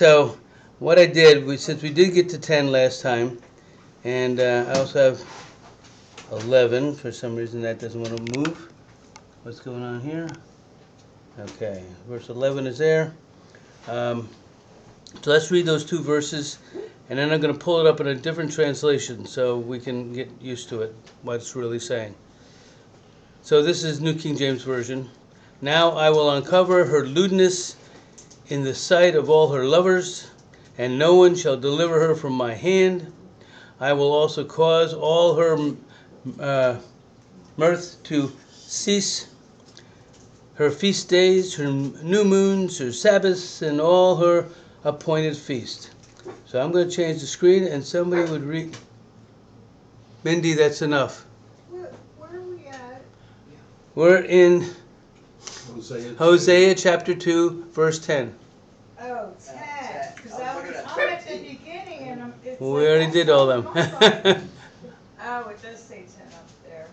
So what I did, since we did get to 10 last time, and I also have 11, for some reason that doesn't want to move. What's going on here? Okay, verse 11 is there. So let's read those two verses, and then I'm going to pull it up in a different translation so we can get used to it, what it's really saying. So this is New King James Version. Now I will uncover her lewdness in the sight of all her lovers, and no one shall deliver her from my hand. I will also cause all her mirth to cease, her feast days, her new moons, her Sabbaths, and all her appointed feast. So I'm going to change the screen, and somebody would read. Mindy, that's enough. Where are we at? We're in Hosea chapter 2, verse 10. Oh, 10. Because I'm at the beginning and it's We already did all of them. Oh, it does say 10 up there.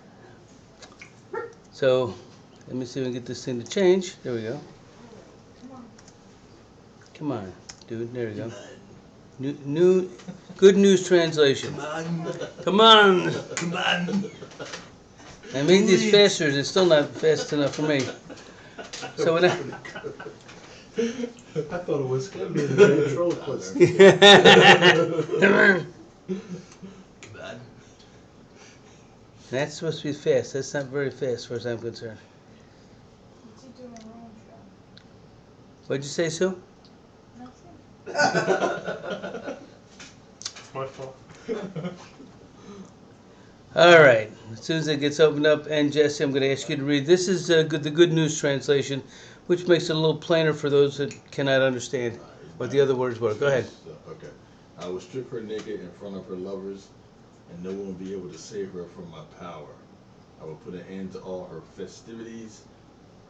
So let me see if we can get this thing to change. There we go. Come on. Come on, dude. There we go. New Good News Translation. Come on. Come on. I made these faster. It's still not fast enough for me. So when I thought it was going to be the ventriloquist. Come on. Come on. That's supposed to be fast. That's not very fast as far as I'm concerned. What's he doing wrong, Joe? What'd you say, Sue? Nothing. My fault. All right. As soon as it gets opened up, and Jesse, I'm going to ask you to read. This is the Good News Translation, which makes it a little plainer for those that cannot understand what the other words were. Go ahead. Okay. I will strip her naked in front of her lovers, and no one will be able to save her from my power. I will put an end to all her festivities,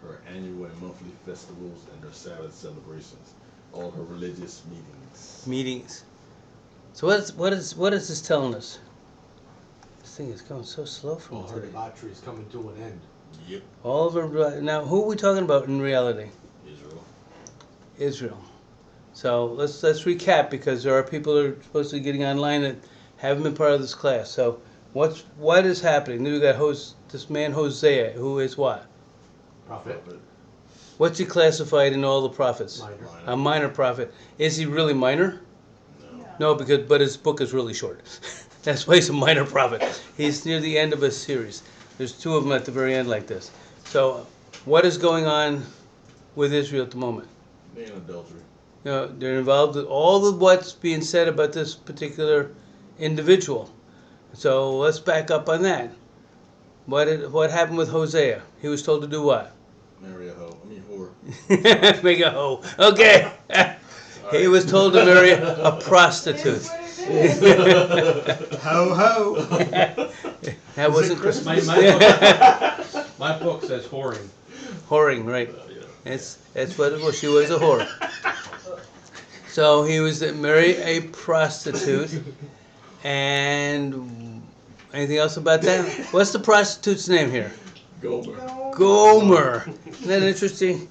her annual and monthly festivals, and her Sabbath celebrations, all her religious meetings. So what is this telling us? This thing is going so slow for me All her today. debauchery is coming to an end. Yep. All of her. Now, who are we talking about in reality? Israel. So let's recap, because there are people that are supposed to be getting online that haven't been part of this class. So what is happening? Then we got this man Hosea, who is what? Prophet. What's he classified in all the prophets? Minor. A minor prophet. Is he really minor? No. No, but his book is really short. That's why he's a minor prophet. He's near the end of a series. There's two of them at the very end like this. So what is going on with Israel at the moment? Man adultery. You know, they're involved with all of what's being said about this particular individual. So let's back up on that. What happened with Hosea? He was told to do what? Marry a hoe. Whore. Make a hoe. Okay. He was told to marry a prostitute. Ho ho. That wasn't Christmas. My book says whoring. Whoring, right? That's what it was. She was a whore. So he was to marry a prostitute. And anything else about that? What's the prostitute's name here? Gomer. Isn't that interesting?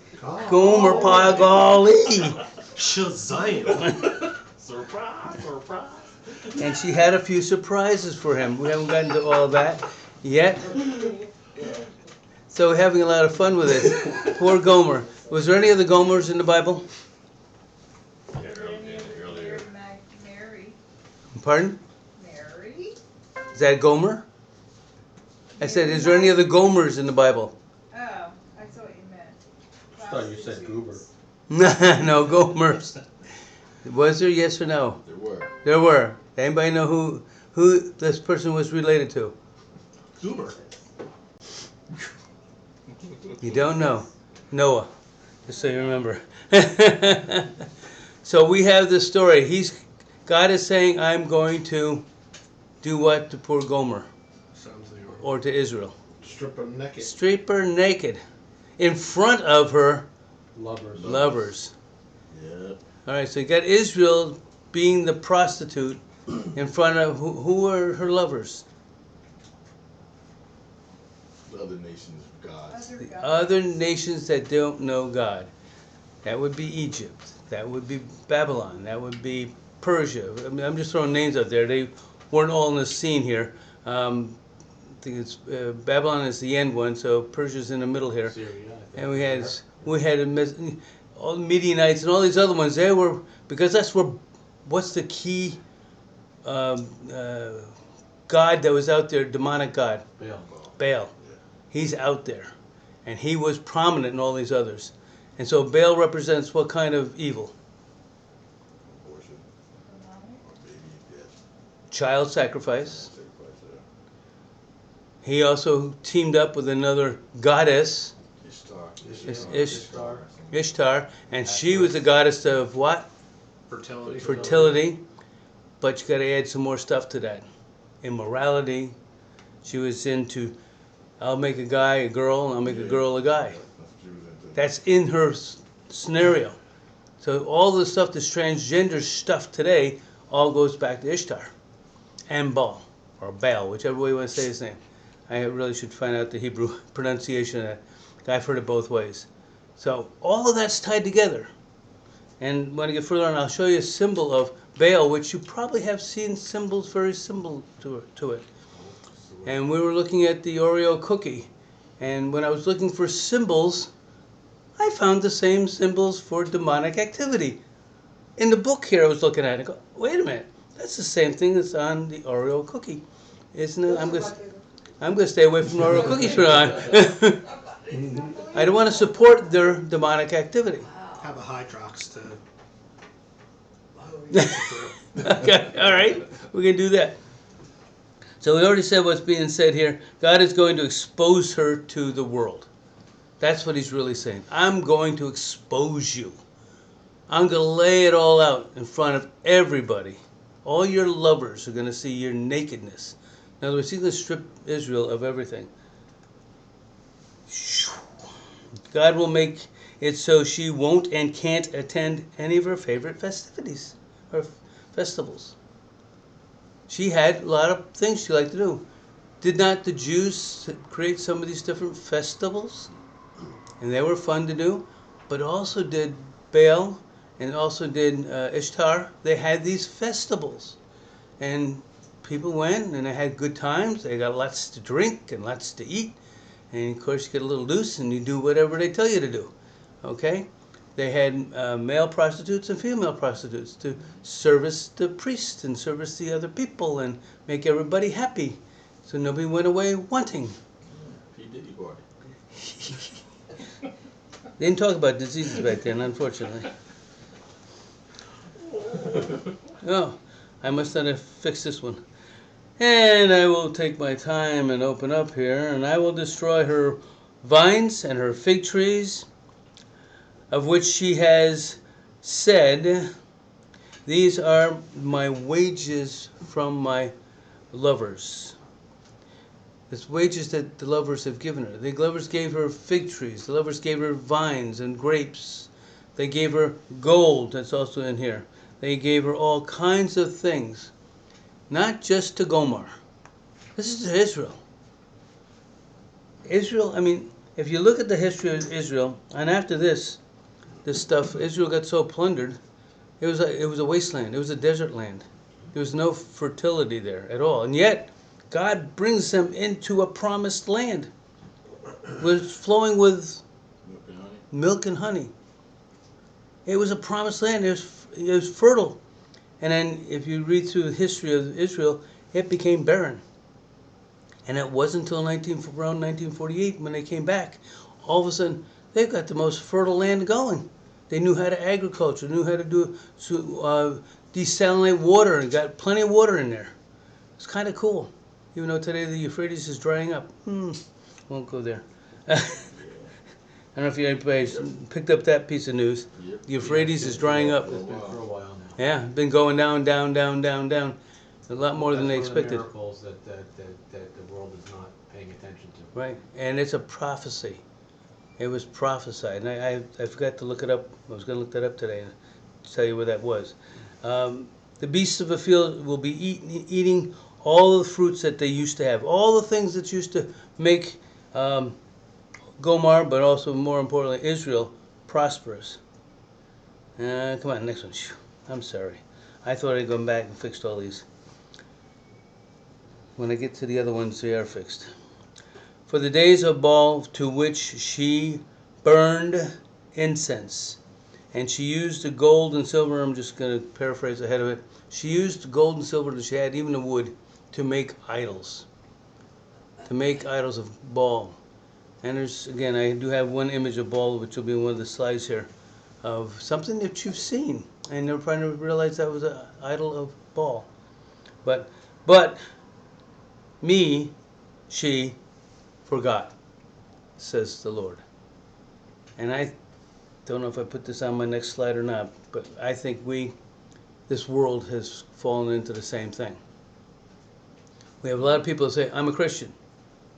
Gomer, by golly. Shazam. Surprise. And she had a few surprises for him. We haven't gotten to all of that yet. So we're having a lot of fun with it. Poor Gomer. Was there any other Gomers in the Bible? Earlier. Mary. Pardon? Mary? Is that Gomer? I said, is there any other Gomers in the Bible? Oh, I thought you meant. I thought you said goober. No, Gomers. Was there? Yes or no? There were. There were. Anybody know who this person was related to? Goober. You don't know. Noah. Just so you remember. So we have this story. God is saying, I'm going to do what to poor Gomer? Or to Israel? Strip her naked. Strip her naked. In front of her lovers. Yep. All right, so you got Israel being the prostitute in front of who are her lovers? The other nations of God. The other nations that don't know God. That would be Egypt. That would be Babylon. That would be Persia. I mean, I'm just throwing names out there. They weren't all in the scene here. I think it's Babylon is the end one, so Persia's in the middle here. Syria, I think. And we had all the Midianites and all these other ones. They were, because that's where, what's the key god that was out there, demonic god? Baal. Baal. He's out there, and he was prominent in all these others. And so Baal represents what kind of evil? Abortion, or baby death, Child sacrifice. sacrifice, He also teamed up with another goddess, Ishtar. Ishtar, and she was the goddess of what? Fertility. Fertility. But you got to add some more stuff to that. Immorality. She was into, I'll make a guy a girl, and I'll make a girl a guy. That's what she was into. That's in her scenario. So all the stuff, this transgender stuff today, all goes back to Ishtar and Baal, or Baal, whichever way you want to say his name. I really should find out the Hebrew pronunciation of that. I've heard it both ways. So all of that's tied together. And when I get further on, I'll show you a symbol of Baal, which you probably have seen symbols very similar to it. And we were looking at the Oreo cookie. And when I was looking for symbols, I found the same symbols for demonic activity. In the book here I was looking at it, I go, wait a minute, that's the same thing that's on the Oreo cookie, isn't it? I'm going to stay away from Oreo cookies for now. I don't want to support their demonic activity. Have a Hydrox to. Okay, all right, we can do that. So we already said what's being said here. God is going to expose her to the world. That's what he's really saying. I'm going to expose you. I'm going to lay it all out in front of everybody. All your lovers are going to see your nakedness. In other words, he's going to strip Israel of everything. God will make it so she won't and can't attend any of her favorite festivities or festivals. She had a lot of things she liked to do. Did not the Jews create some of these different festivals? And they were fun to do. But also did Baal and also did Ishtar. They had these festivals. And people went and they had good times. They got lots to drink and lots to eat. And of course you get a little loose and you do whatever they tell you to do. Okay? They had male prostitutes and female prostitutes to service the priest and service the other people and make everybody happy. So nobody went away wanting. P. Diddy party. They didn't talk about diseases back then, unfortunately. Oh, I must not have fixed this one. And I will take my time and open up here, and I will destroy her vines and her fig trees, of which she has said, these are my wages from my lovers. It's wages that the lovers have given her. The lovers gave her fig trees. The lovers gave her vines and grapes. They gave her gold, that's also in here. They gave her all kinds of things. Not just to Gomer. This is to Israel. Israel, I mean, if you look at the history of Israel, and after this stuff, Israel got so plundered, it was a wasteland. It was a desert land. There was no fertility there at all. And yet, God brings them into a promised land. It was flowing with Milk and honey. milk and honey. It was a promised land. It was fertile. And then if you read through the history of Israel, it became barren. And it wasn't until around 1948 when they came back. All of a sudden, they've got the most fertile land going. They knew how to agriculture, knew how to do desalinate water, and got plenty of water in there. It's kind of cool. Even though today the Euphrates is drying up. Won't go there. I don't know if anybody's picked up that piece of news. Yep. The Euphrates is drying up. It's been for a while now. Yeah, been going down, down, down, down, down. A lot more than they That's one of the expected. miracles that the world is not paying attention to. Right, and it's a prophecy. It was prophesied, and I forgot to look it up. I was going to look that up today and tell you where that was. The beasts of the field will be eating all the fruits that they used to have, all the things that used to make Gomer, but also more importantly Israel, prosperous. Come on, next one. I'm sorry. I thought I'd gone back and fixed all these. When I get to the other ones, they are fixed. For the days of Baal to which she burned incense, and she used the gold and silver, I'm just going to paraphrase ahead of it. She used the gold and silver that she had, even the wood, to make idols. To make idols of Baal. And there's, again, I do have one image of Baal, which will be in one of the slides here, of something that you've seen. And they're trying to realize that was an idol of Baal. But she forgot, says the Lord. And I don't know if I put this on my next slide or not, but I think this world has fallen into the same thing. We have a lot of people that say, I'm a Christian.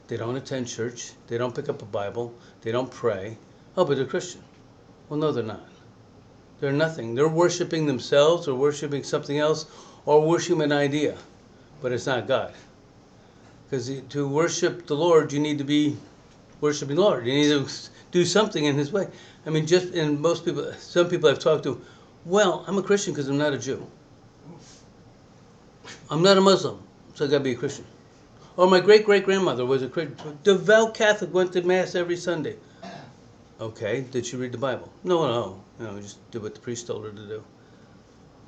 They don't attend church, they don't pick up a Bible, they don't pray. Oh, but they're Christian. Well, no, they're not. They're nothing. They're worshiping themselves or worshiping something else or worshiping an idea, but it's not God. Because to worship the Lord, you need to be worshiping the Lord. You need to do something in His way. I mean, some people I've talked to, well, I'm a Christian because I'm not a Jew. I'm not a Muslim, so I got to be a Christian. Or my great-great-grandmother was a devout Catholic, went to Mass every Sunday. Okay, did she read the Bible? No, just did what the priest told her to do.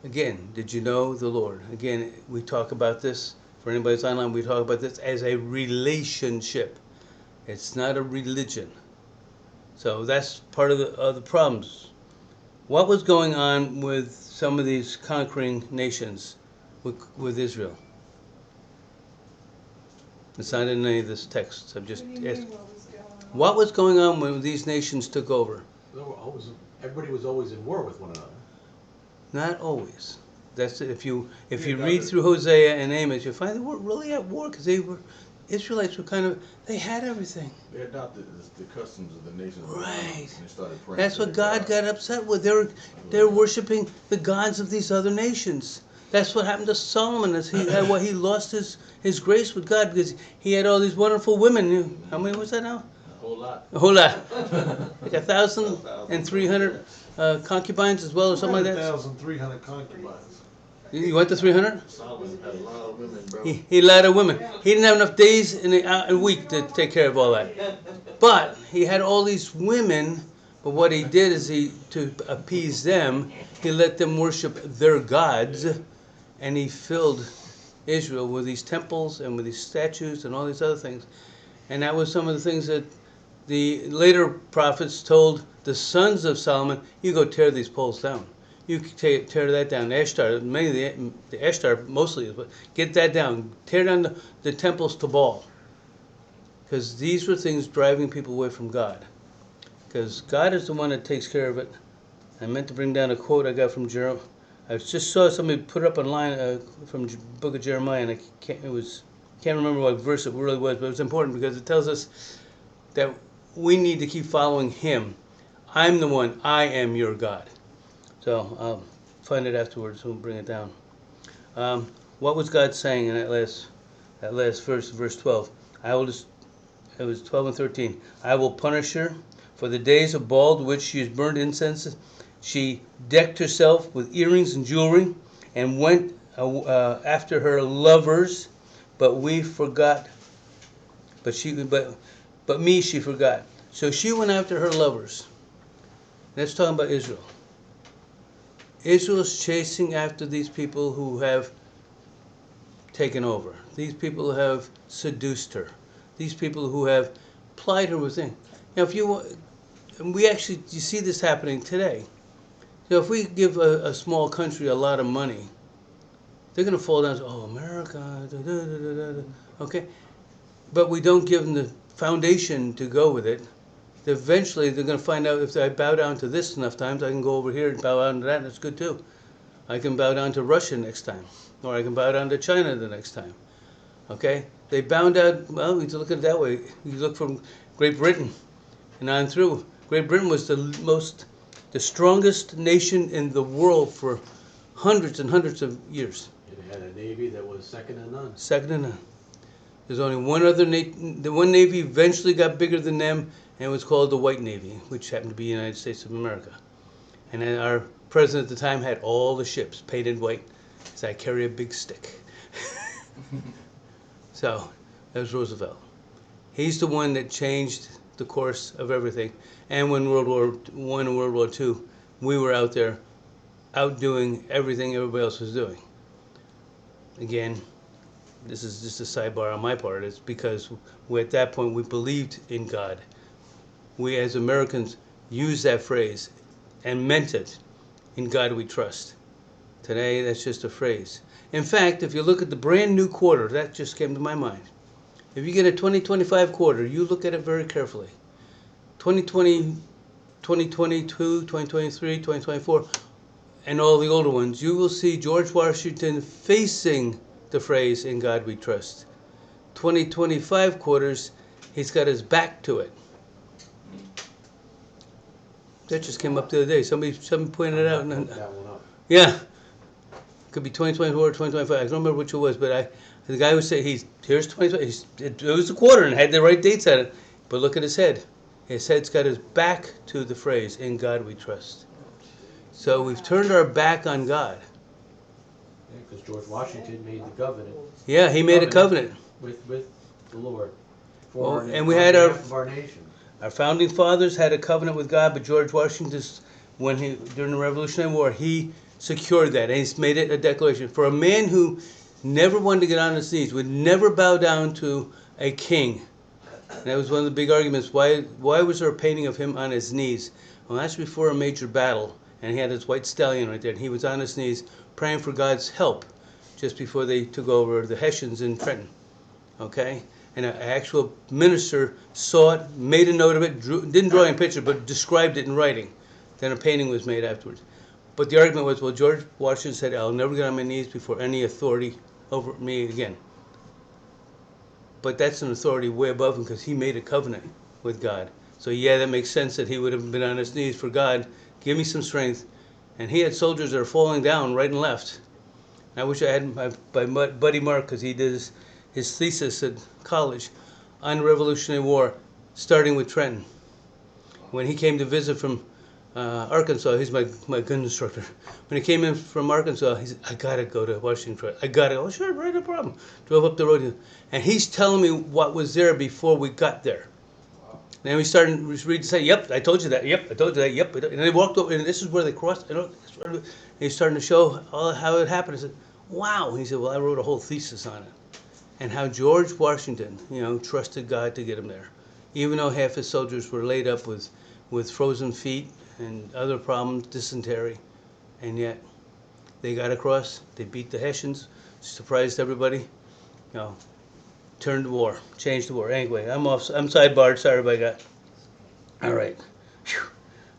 Again, did you know the Lord? Again, we talk about this, for anybody that's online, we talk about this as a relationship. It's not a religion. So that's part of the problems. What was going on with some of these conquering nations with Israel? It's not in any of this text. I'm just What do you asking. mean what was going on? What was going on when these nations took over? Everybody was always in war with one another. Not always. That's if you Yeah, read through Hosea and Amos, you find they weren't really at war because Israelites were they had everything. They adopted the customs of the nations. Right. And they started praying. That's to what their God got upset with. They're worshiping the gods of these other nations. That's what happened to Solomon. He lost his grace with God because he had all these wonderful women. How many was that now? A whole lot. A whole lot. Like 1,300 concubines as well, or something like that. 1,300 concubines. You went to 300? Solomon had a lot of women, bro. He had a lot of women. He didn't have enough days in a week to take care of all that. But he had all these women. But what he did is to appease them, he let them worship their gods, and he filled Israel with these temples and with these statues and all these other things. And that was some of the things that the later prophets told the sons of Solomon, you go tear these poles down. You tear that down. Ashtar, many of the Ashtar mostly, but get that down. Tear down the temples to Baal. Because these were things driving people away from God. Because God is the one that takes care of it. I meant to bring down a quote I got from Jeremiah. I just saw somebody put it up online from the book of Jeremiah, and I can't remember what verse it really was, but it was important because it tells us that we need to keep following Him. I'm the one. I am your God. So I'll find it afterwards. We'll bring it down. What was God saying in that last verse 12? It was 12 and 13. I will punish her for the days of Baal to which she has burned incense. She decked herself with earrings and jewelry and went after her lovers, but we forgot. But me she forgot. So she went after her lovers. That's talking about Israel. Israel's chasing after these people who have taken over. These people who have seduced her. These people who have plied her with things. Now, you see this happening today. So if we give a small country a lot of money, they're going to fall down and say, oh, America, okay? But we don't give them the foundation to go with it. Eventually, they're going to find out if I bow down to this enough times, I can go over here and bow down to that, and that's good too. I can bow down to Russia next time, or I can bow down to China the next time, okay? They bound out, well, you look at it that way. You look from Great Britain and on through. Great Britain was the strongest nation in the world for hundreds and hundreds of years. It had a navy that was second to none. Second to none. There's only one other navy. The one navy eventually got bigger than them, and it was called the White Navy, which happened to be the United States of America. And then our president at the time had all the ships painted white. He said, I carry a big stick. So, that was Roosevelt. He's the one that changed the course of everything. And when World War I and World War II, we were out there outdoing everything everybody else was doing. Again, this is just a sidebar on my part. It's because at that point we believed in God. We as Americans used that phrase and meant it. In God we trust. Today, that's just a phrase. In fact, if you look at the brand new quarter, that just came to my mind. If you get a 2025 quarter, you look at it very carefully. 2020, 2022, 2023, 2024, and all the older ones, you will see George Washington facing the phrase, in God we trust. 2025 quarters, he's got his back to it. That just came up the other day. Somebody pointed it out. Look that one up. Yeah. Could be 2024 or 2025. I don't remember which it was, but the guy would say, here's 2020. It was a quarter and had the right dates on it. But look at his head. His head's got his back to the phrase, in God we trust. So we've turned our back on God. Because George Washington made the covenant Yeah, he made a covenant. with the Lord. Well, For and we had our- behalf of our nation. Our founding fathers had a covenant with God, but George Washington, during the Revolutionary War, he secured that, and he's made it a declaration. For a man who never wanted to get on his knees, would never bow down to a king. And that was one of the big arguments. Why was there a painting of him on his knees? Well, that's before a major battle, and he had his white stallion right there, and he was on his knees praying for God's help just before they took over the Hessians in Trenton. Okay? And an actual minister saw it, made a note of it, didn't draw any picture, but described it in writing. Then a painting was made afterwards. But the argument was, well, George Washington said, I'll never get on my knees before any authority over me again. But that's an authority way above him because he made a covenant with God. So yeah, that makes sense that he would have been on his knees for God. Give me some strength. And he had soldiers that are falling down right and left. I wish I had my buddy Mark, because he did his thesis at college on the Revolutionary War, starting with Trenton. When he came to visit from Arkansas, he's my gun instructor. When he came in from Arkansas, he said, I gotta go to Washington. I gotta go. Oh, sure, right, no problem. Drove up the road, and he's telling me what was there before we got there. Then we started to read and say, yep, I told you that, yep, I told you that, yep. And they walked over, and this is where they crossed, and he's starting to show how it happened. I said, wow. He said, well, I wrote a whole thesis on it. And how George Washington, trusted God to get him there. Even though half his soldiers were laid up with frozen feet and other problems, dysentery, and yet they got across, they beat the Hessians, surprised everybody, turned the war, changed the war. Anyway, I'm sidebarred, sorry about that. All right, whew,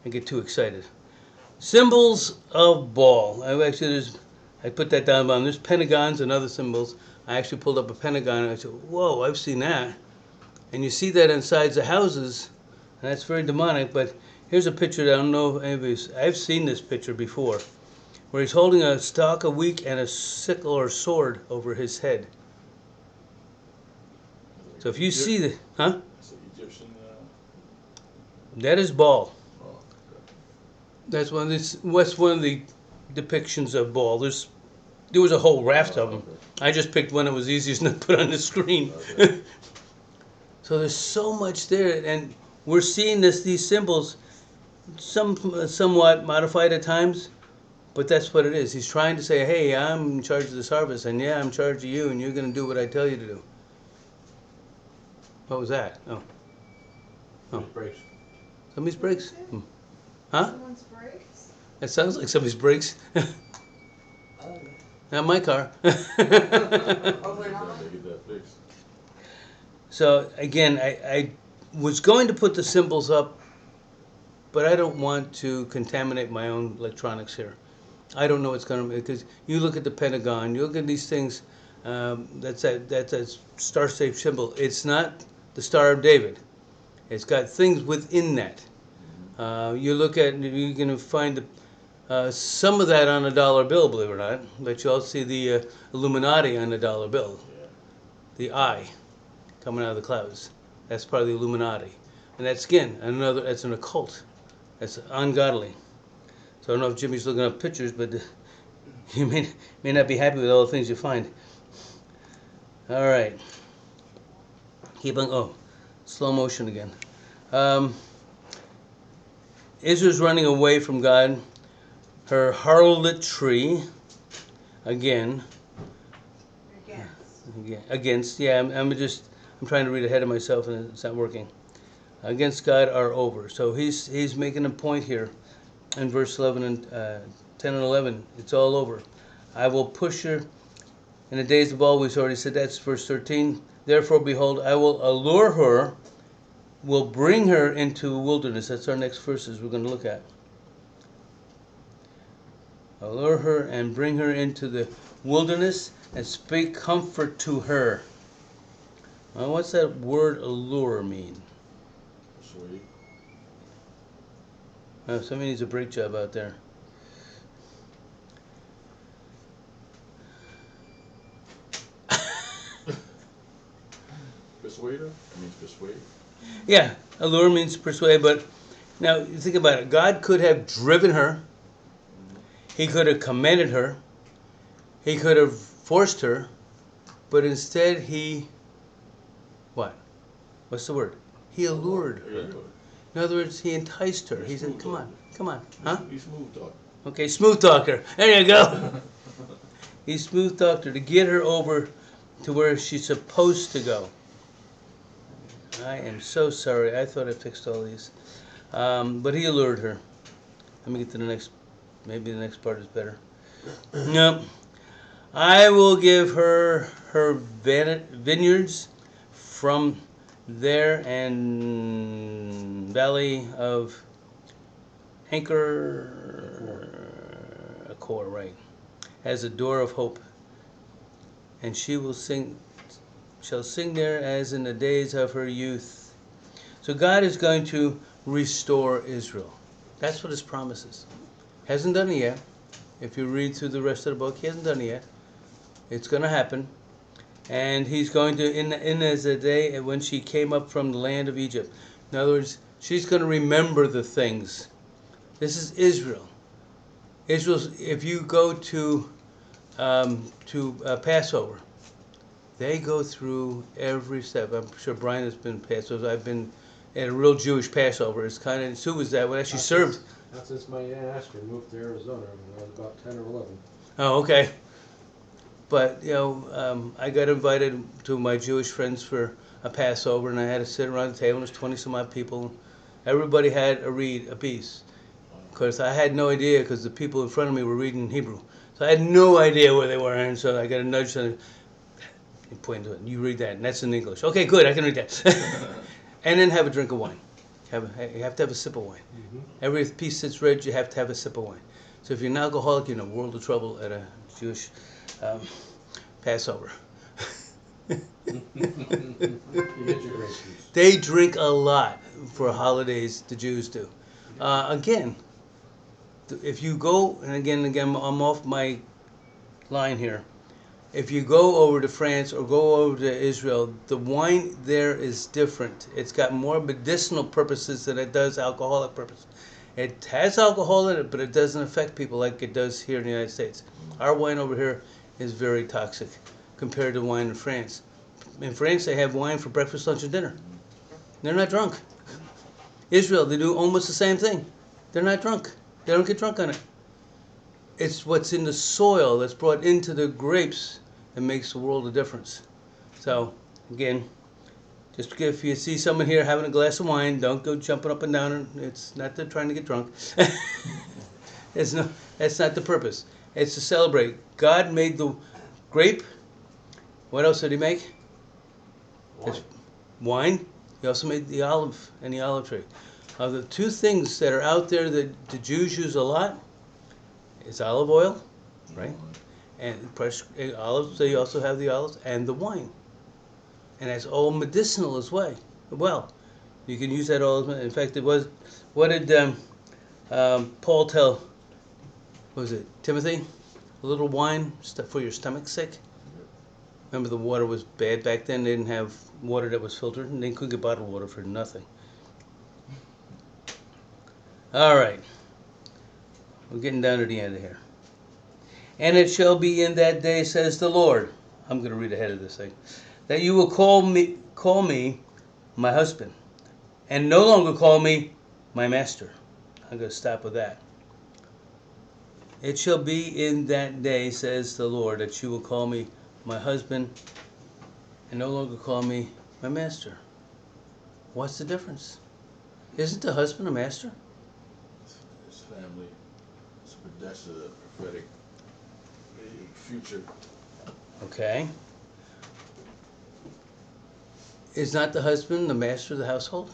I get too excited. Symbols of Baal. I put that down, there's pentagons and other symbols. I actually pulled up a pentagon and I said, whoa, I've seen that. And you see that inside the houses, and that's very demonic, but here's a picture that I don't know if anybody's, I've seen this picture before, where he's holding a stalk of wheat and a sickle or sword over his head. So if you see the, huh? It's an Egyptian. That is Baal. Oh, okay. That's one of the depictions of Baal. There was a whole raft of them. Okay. I just picked one that was easiest to put on the screen. Okay. So there's so much there, and we're seeing these symbols, somewhat modified at times, but that's what it is. He's trying to say, hey, I'm in charge of this harvest, and yeah, I'm in charge of you, and you're going to do what I tell you to do. What was that? Oh, Brakes. somebody's brakes? Huh? Someone's brakes? That sounds like somebody's brakes. Not my car. Hopefully not. They get that fixed. So again, I was going to put the symbols up, but I don't want to contaminate my own electronics here. I don't know what's going to be, because you look at the Pentagon, you look at these things, that's a star-shaped symbol. It's not the Star of David. It's got things within that. You look at, you're going to find some of that on a dollar bill, believe it or not, but you also see the Illuminati on the dollar bill. Yeah. The eye coming out of the clouds. That's part of the Illuminati. And that's, again, that's an occult. That's ungodly. So I don't know if Jimmy's looking up pictures, but you may not be happy with all the things you find. All right. Keep on. Oh, slow motion again. Israel's running away from God. Her harlotry, again. Against. Yeah, I'm trying to read ahead of myself and it's not working. Against God are over. So he's making a point here in verse 11 and 10 and 11. It's all over. I will push her in the days of old. We've already said that's verse 13. Therefore, behold, I will allure her, will bring her into wilderness. That's our next verses we're going to look at. Allure her and bring her into the wilderness and speak comfort to her. Now, what's that word allure mean? Persuade. Somebody needs a brake job out there. Persuader? It means persuade. Yeah, allure means persuade, but now you think about it. God could have driven her. He could have commanded her. He could have forced her, but instead he, what? What's the word? He allured her. In other words, he enticed her. He said, come on. Huh? He smooth talk. Okay, smooth talker. There you go. He smooth talked her to get her over to where she's supposed to go. I am so sorry. I thought I fixed all these. But he allured her. Let me get to the next. Maybe the next part is better. Nope. I will give her vineyards from there and valley of Acor, right, as a door of hope, and she will shall sing there as in the days of her youth. So God is going to restore Israel. That's what his promise is. Hasn't done it yet. If you read through the rest of the book, he hasn't done it yet. It's going to happen. And he's going to, in as a day when she came up from the land of Egypt. In other words, she's going to remember the things. This is Israel. Israel's, if you go to Passover, they go through every step. I'm sure Brian has been Passover. I've been at a real Jewish Passover. It's kind of, Sue was that when she served. Not since my Aunt Astor moved to Arizona when I was about 10 or 11. Oh, okay. But, I got invited to my Jewish friends for a Passover, and I had to sit around the table, and there's 20 some odd people. Everybody had a piece. Of course, I had no idea because the people in front of me were reading Hebrew. So I had no idea where they were, and so I got a nudge and point to it. You read that, and that's in English. Okay, good, I can read that. And then have a drink of wine. You have to have a sip of wine. Mm-hmm. Every piece that's read, you have to have a sip of wine. So if you're an alcoholic, you're in a world of trouble at a Jewish Passover. They drink a lot for holidays, the Jews do. Again, if you go, and again, I'm off my line here. If you go over to France or go over to Israel, the wine there is different. It's got more medicinal purposes than it does alcoholic purposes. It has alcohol in it, but it doesn't affect people like it does here in the United States. Our wine over here is very toxic compared to wine in France. In France, they have wine for breakfast, lunch, and dinner. They're not drunk. Israel, they do almost the same thing. They're not drunk. They don't get drunk on it. It's what's in the soil that's brought into the grapes that makes the world of difference. So, again, just if you see someone here having a glass of wine, don't go jumping up and down. It's not they're trying to get drunk. That's not the purpose. It's to celebrate. God made the grape. What else did he make? Wine. He also made the olive and the olive tree. The two things that are out there that the Jews use a lot is olive oil, right? And fresh olives. They also have the olives and the wine. And that's all medicinal as well. You can use that all. In fact, it was. What did Paul tell? What was it Timothy? A little wine stuff for your stomach's sake. Remember, the water was bad back then. They didn't have water that was filtered, and they couldn't get bottled water for nothing. All right. We're getting down to the end of here. And it shall be in that day, says the Lord. I'm going to read ahead of this thing. That you will call me my husband, and no longer call me my master. I'm going to stop with that. It shall be in that day, says the Lord, that you will call me my husband, and no longer call me my master. What's the difference? Isn't the husband a master? His family. That's a prophetic future. Okay. Is not the husband the master of the household?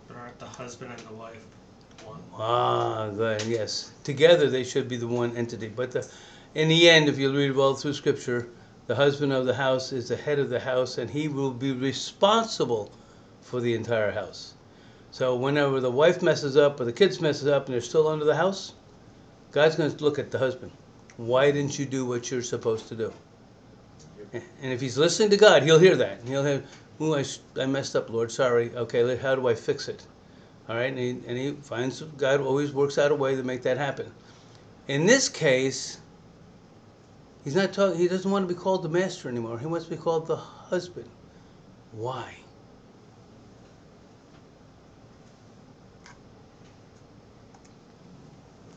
But aren't the husband and the wife one? Ah, good. Yes. Together they should be the one entity. But in the end, if you read all through Scripture, the husband of the house is the head of the house, and he will be responsible for the entire house. So whenever the wife messes up or the kids messes up and they're still under the house, God's going to look at the husband. Why didn't you do what you're supposed to do? And if he's listening to God, he'll hear that. He'll have, "Ooh, I messed up, Lord. Sorry. Okay, how do I fix it?" All right, and he finds God always works out a way to make that happen. In this case, he's not talking. He doesn't want to be called the master anymore. He wants to be called the husband. Why?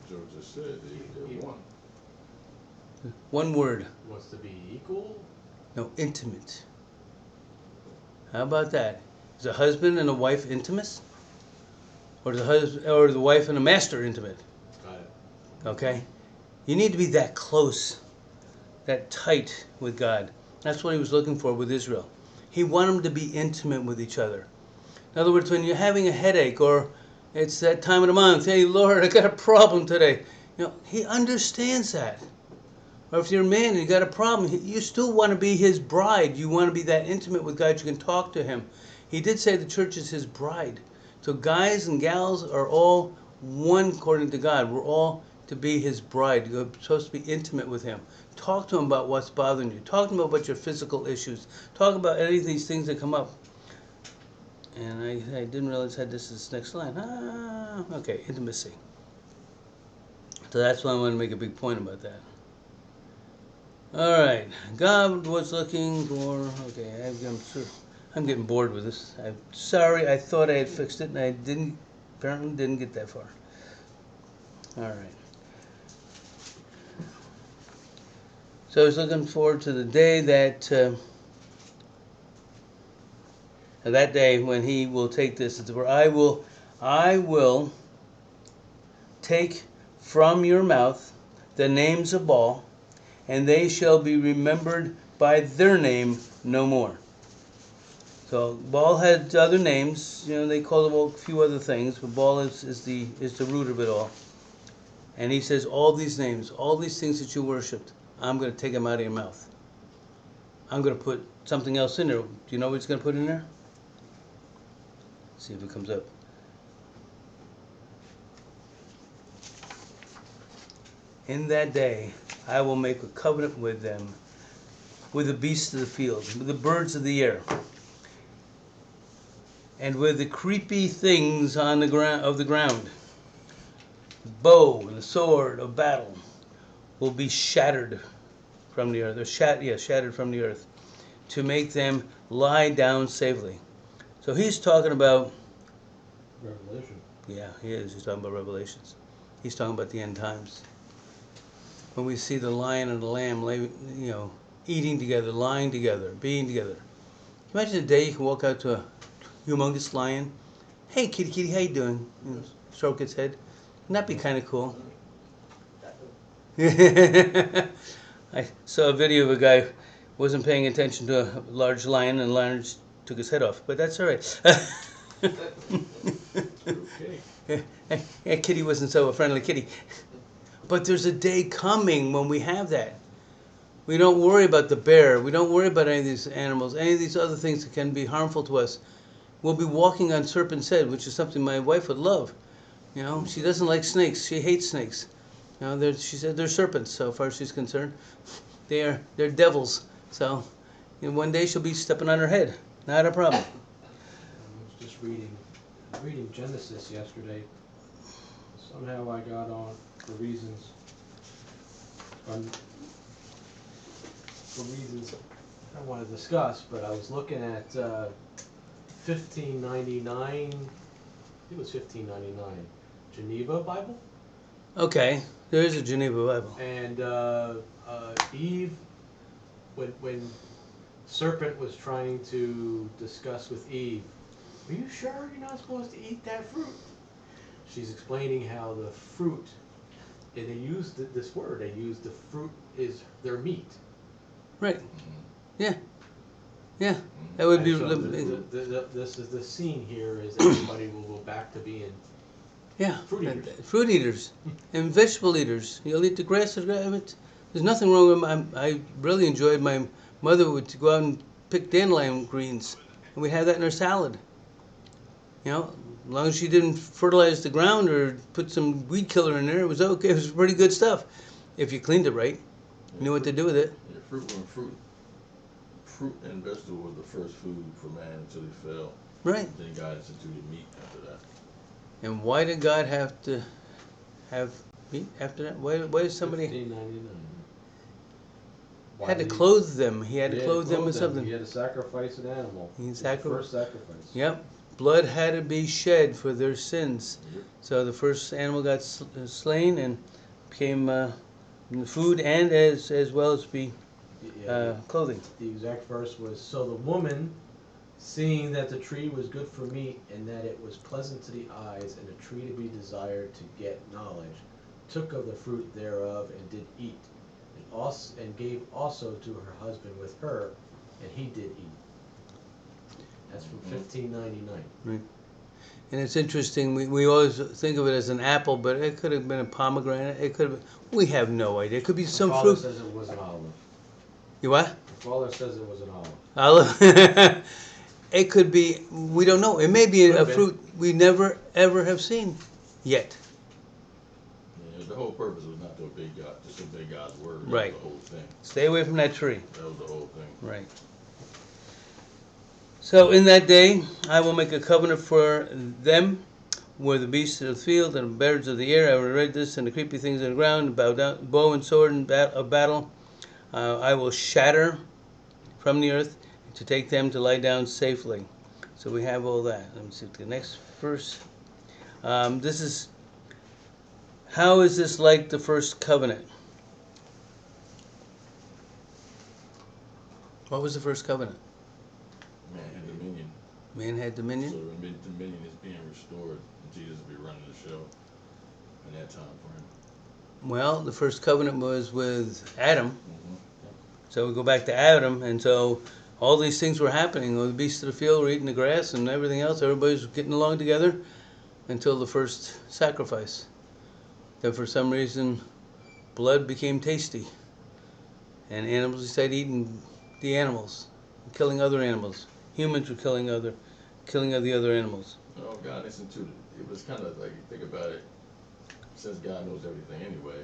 Joe just said they're one. One word. Wants to be equal? No, intimate. How about that? Is a husband and a wife intimate? Or the wife and a master intimate? Got it. Okay? You need to be that close, that tight with God. That's what he was looking for with Israel. He wanted them to be intimate with each other. In other words, when you're having a headache or it's that time of the month, "Hey, Lord, I got a problem today." He understands that. Or if you're a man and you got a problem, you still want to be his bride. You want to be that intimate with God. You can talk to him. He did say the church is his bride. So guys and gals are all one according to God. We're all to be his bride. You're supposed to be intimate with him. Talk to him about what's bothering you. Talk to him about your physical issues. Talk about any of these things that come up. And I didn't realize I had this as next line. Okay, intimacy. So that's why I want to make a big point about that. All right, God was looking for. Okay, I'm getting bored with this. I'm sorry. I thought I had fixed it, and I didn't. Apparently, didn't get that far. All right. So I was looking forward to the day that day when He will take this. It's where I will take from your mouth the names of Baal, and they shall be remembered by their name no more. So Baal had other names. They called him a few other things, but Baal is the root of it all. And he says, all these names, all these things that you worshipped, I'm going to take them out of your mouth. I'm going to put something else in there. Do you know what he's going to put in there? Let's see if it comes up. In that day, I will make a covenant with them, with the beasts of the field, with the birds of the air, and with the creepy things on the ground. The bow and the sword of battle will be shattered from the earth. Shattered from the earth, to make them lie down safely. So he's talking about. Revelation. Yeah, he is. He's talking about Revelations. He's talking about the end times. When we see the lion and the lamb, eating together, lying together, being together. Imagine a day you can walk out to a humongous lion. "Hey, kitty, how you doing?" Stroke its head. Wouldn't that be kind of cool? I saw a video of a guy who wasn't paying attention to a large lion, and the lion just took his head off. But that's all right. Kitty wasn't so a friendly kitty. But there's a day coming when we have that. We don't worry about the bear. We don't worry about any of these animals, any of these other things that can be harmful to us. We'll be walking on serpent's head, which is something my wife would love. She doesn't like snakes. She hates snakes. She said they're serpents, so far as she's concerned. They're devils. So one day she'll be stepping on her head. Not a problem. I was just reading reading Genesis yesterday. Somehow I got on, for reasons I don't want to discuss, but I was looking at 1599, I think it was 1599, Geneva Bible. Okay, there is a Geneva Bible. And Eve, when serpent was trying to discuss with Eve, are you sure you're not supposed to eat that fruit? She's explaining how the fruit, and they used this word, they used the fruit is their meat. Right. Yeah. Yeah. That would be. And so this is the scene here is everybody will go back to being Yeah. fruit eaters. Fruit eaters and vegetable eaters. You'll eat the grass. There's nothing wrong with them. I really enjoyed my mother would go out and pick dandelion greens, and we had that in her salad. You know, as long as she didn't fertilize the ground or put some weed killer in there, it was okay. It was pretty good stuff if you cleaned it right, knew what to do with it. Yeah, fruit and vegetable was the first food for man until he fell. Right. Then God instituted meat after that. And why did God have to have meat after that? Why did somebody 1599. had to clothe them? He had to clothe them with He something. had to sacrifice an animal. He It was the sacrificed. first sacrifice. Yep. Blood had to be shed for their sins. Yep. So the first animal got slain and became food and as well as be clothing. The exact verse was, so the woman, seeing that the tree was good for meat, and that it was pleasant to the eyes, and a tree to be desired to get knowledge, took of the fruit thereof, and did eat, and gave also to her husband with her, and he did eat. That's from 1599. And it's interesting, we always think of it as an apple, but it could have been a pomegranate. It could have been, we have no idea. It could be some My father fruit. says it was an olive. You what? My father says it was an olive. Olive. It could be, we don't know. It may be Could a have been. fruit we never ever have seen yet. Yeah, the whole purpose was not to obey God, just obey God's word. That Right. was the whole thing. Stay away from that tree. That was the whole thing. Right. So in that day I will make a covenant for them where the beasts of the field and the birds of the air. I will read this, and the creepy things on the ground, bow and sword and of battle. I will shatter from the earth to take them to lie down safely. So we have all that. Let me see the next verse. This is, how is this like the first covenant? What was the first covenant? Man had dominion. Man had dominion. So the dominion is being restored, and Jesus will be running the show in that time frame. Well, the first covenant was with Adam. Mm-hmm. So we go back to Adam, and so all these things were happening. The beasts of the field were eating the grass and everything else. Everybody's getting along together until the first sacrifice. Then for some reason, blood became tasty. And animals decided eating the animals, killing other animals. Humans were killing of the other animals. No, God instituted. It was kind of like, think about it, since God knows everything anyway,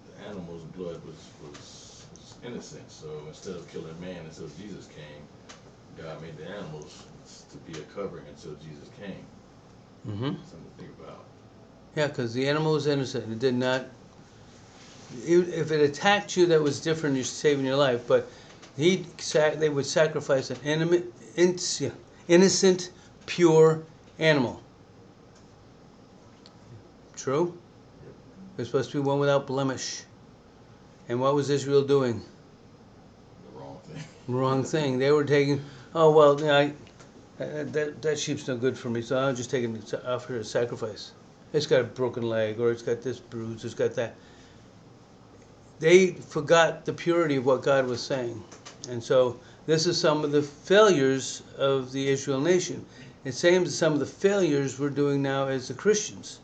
the animal's blood was innocent. So instead of killing man until Jesus came, God made the animals to be a covering until Jesus came. Mm-hmm. Something to think about. Yeah, because the animal was innocent. It did not. If it attacked you, that was different. You're saving your life. But they would sacrifice an innocent, pure animal. True? It was supposed to be one without blemish. And what was Israel doing? The wrong thing. Wrong thing. They were taking, oh, well, that sheep's no good for me, so I'll just take it and offer it a sacrifice. It's got a broken leg, or it's got this bruise, it's got that. They forgot the purity of what God was saying. And so this is some of the failures of the Israel nation. It's same as some of the failures we're doing now as the Christians.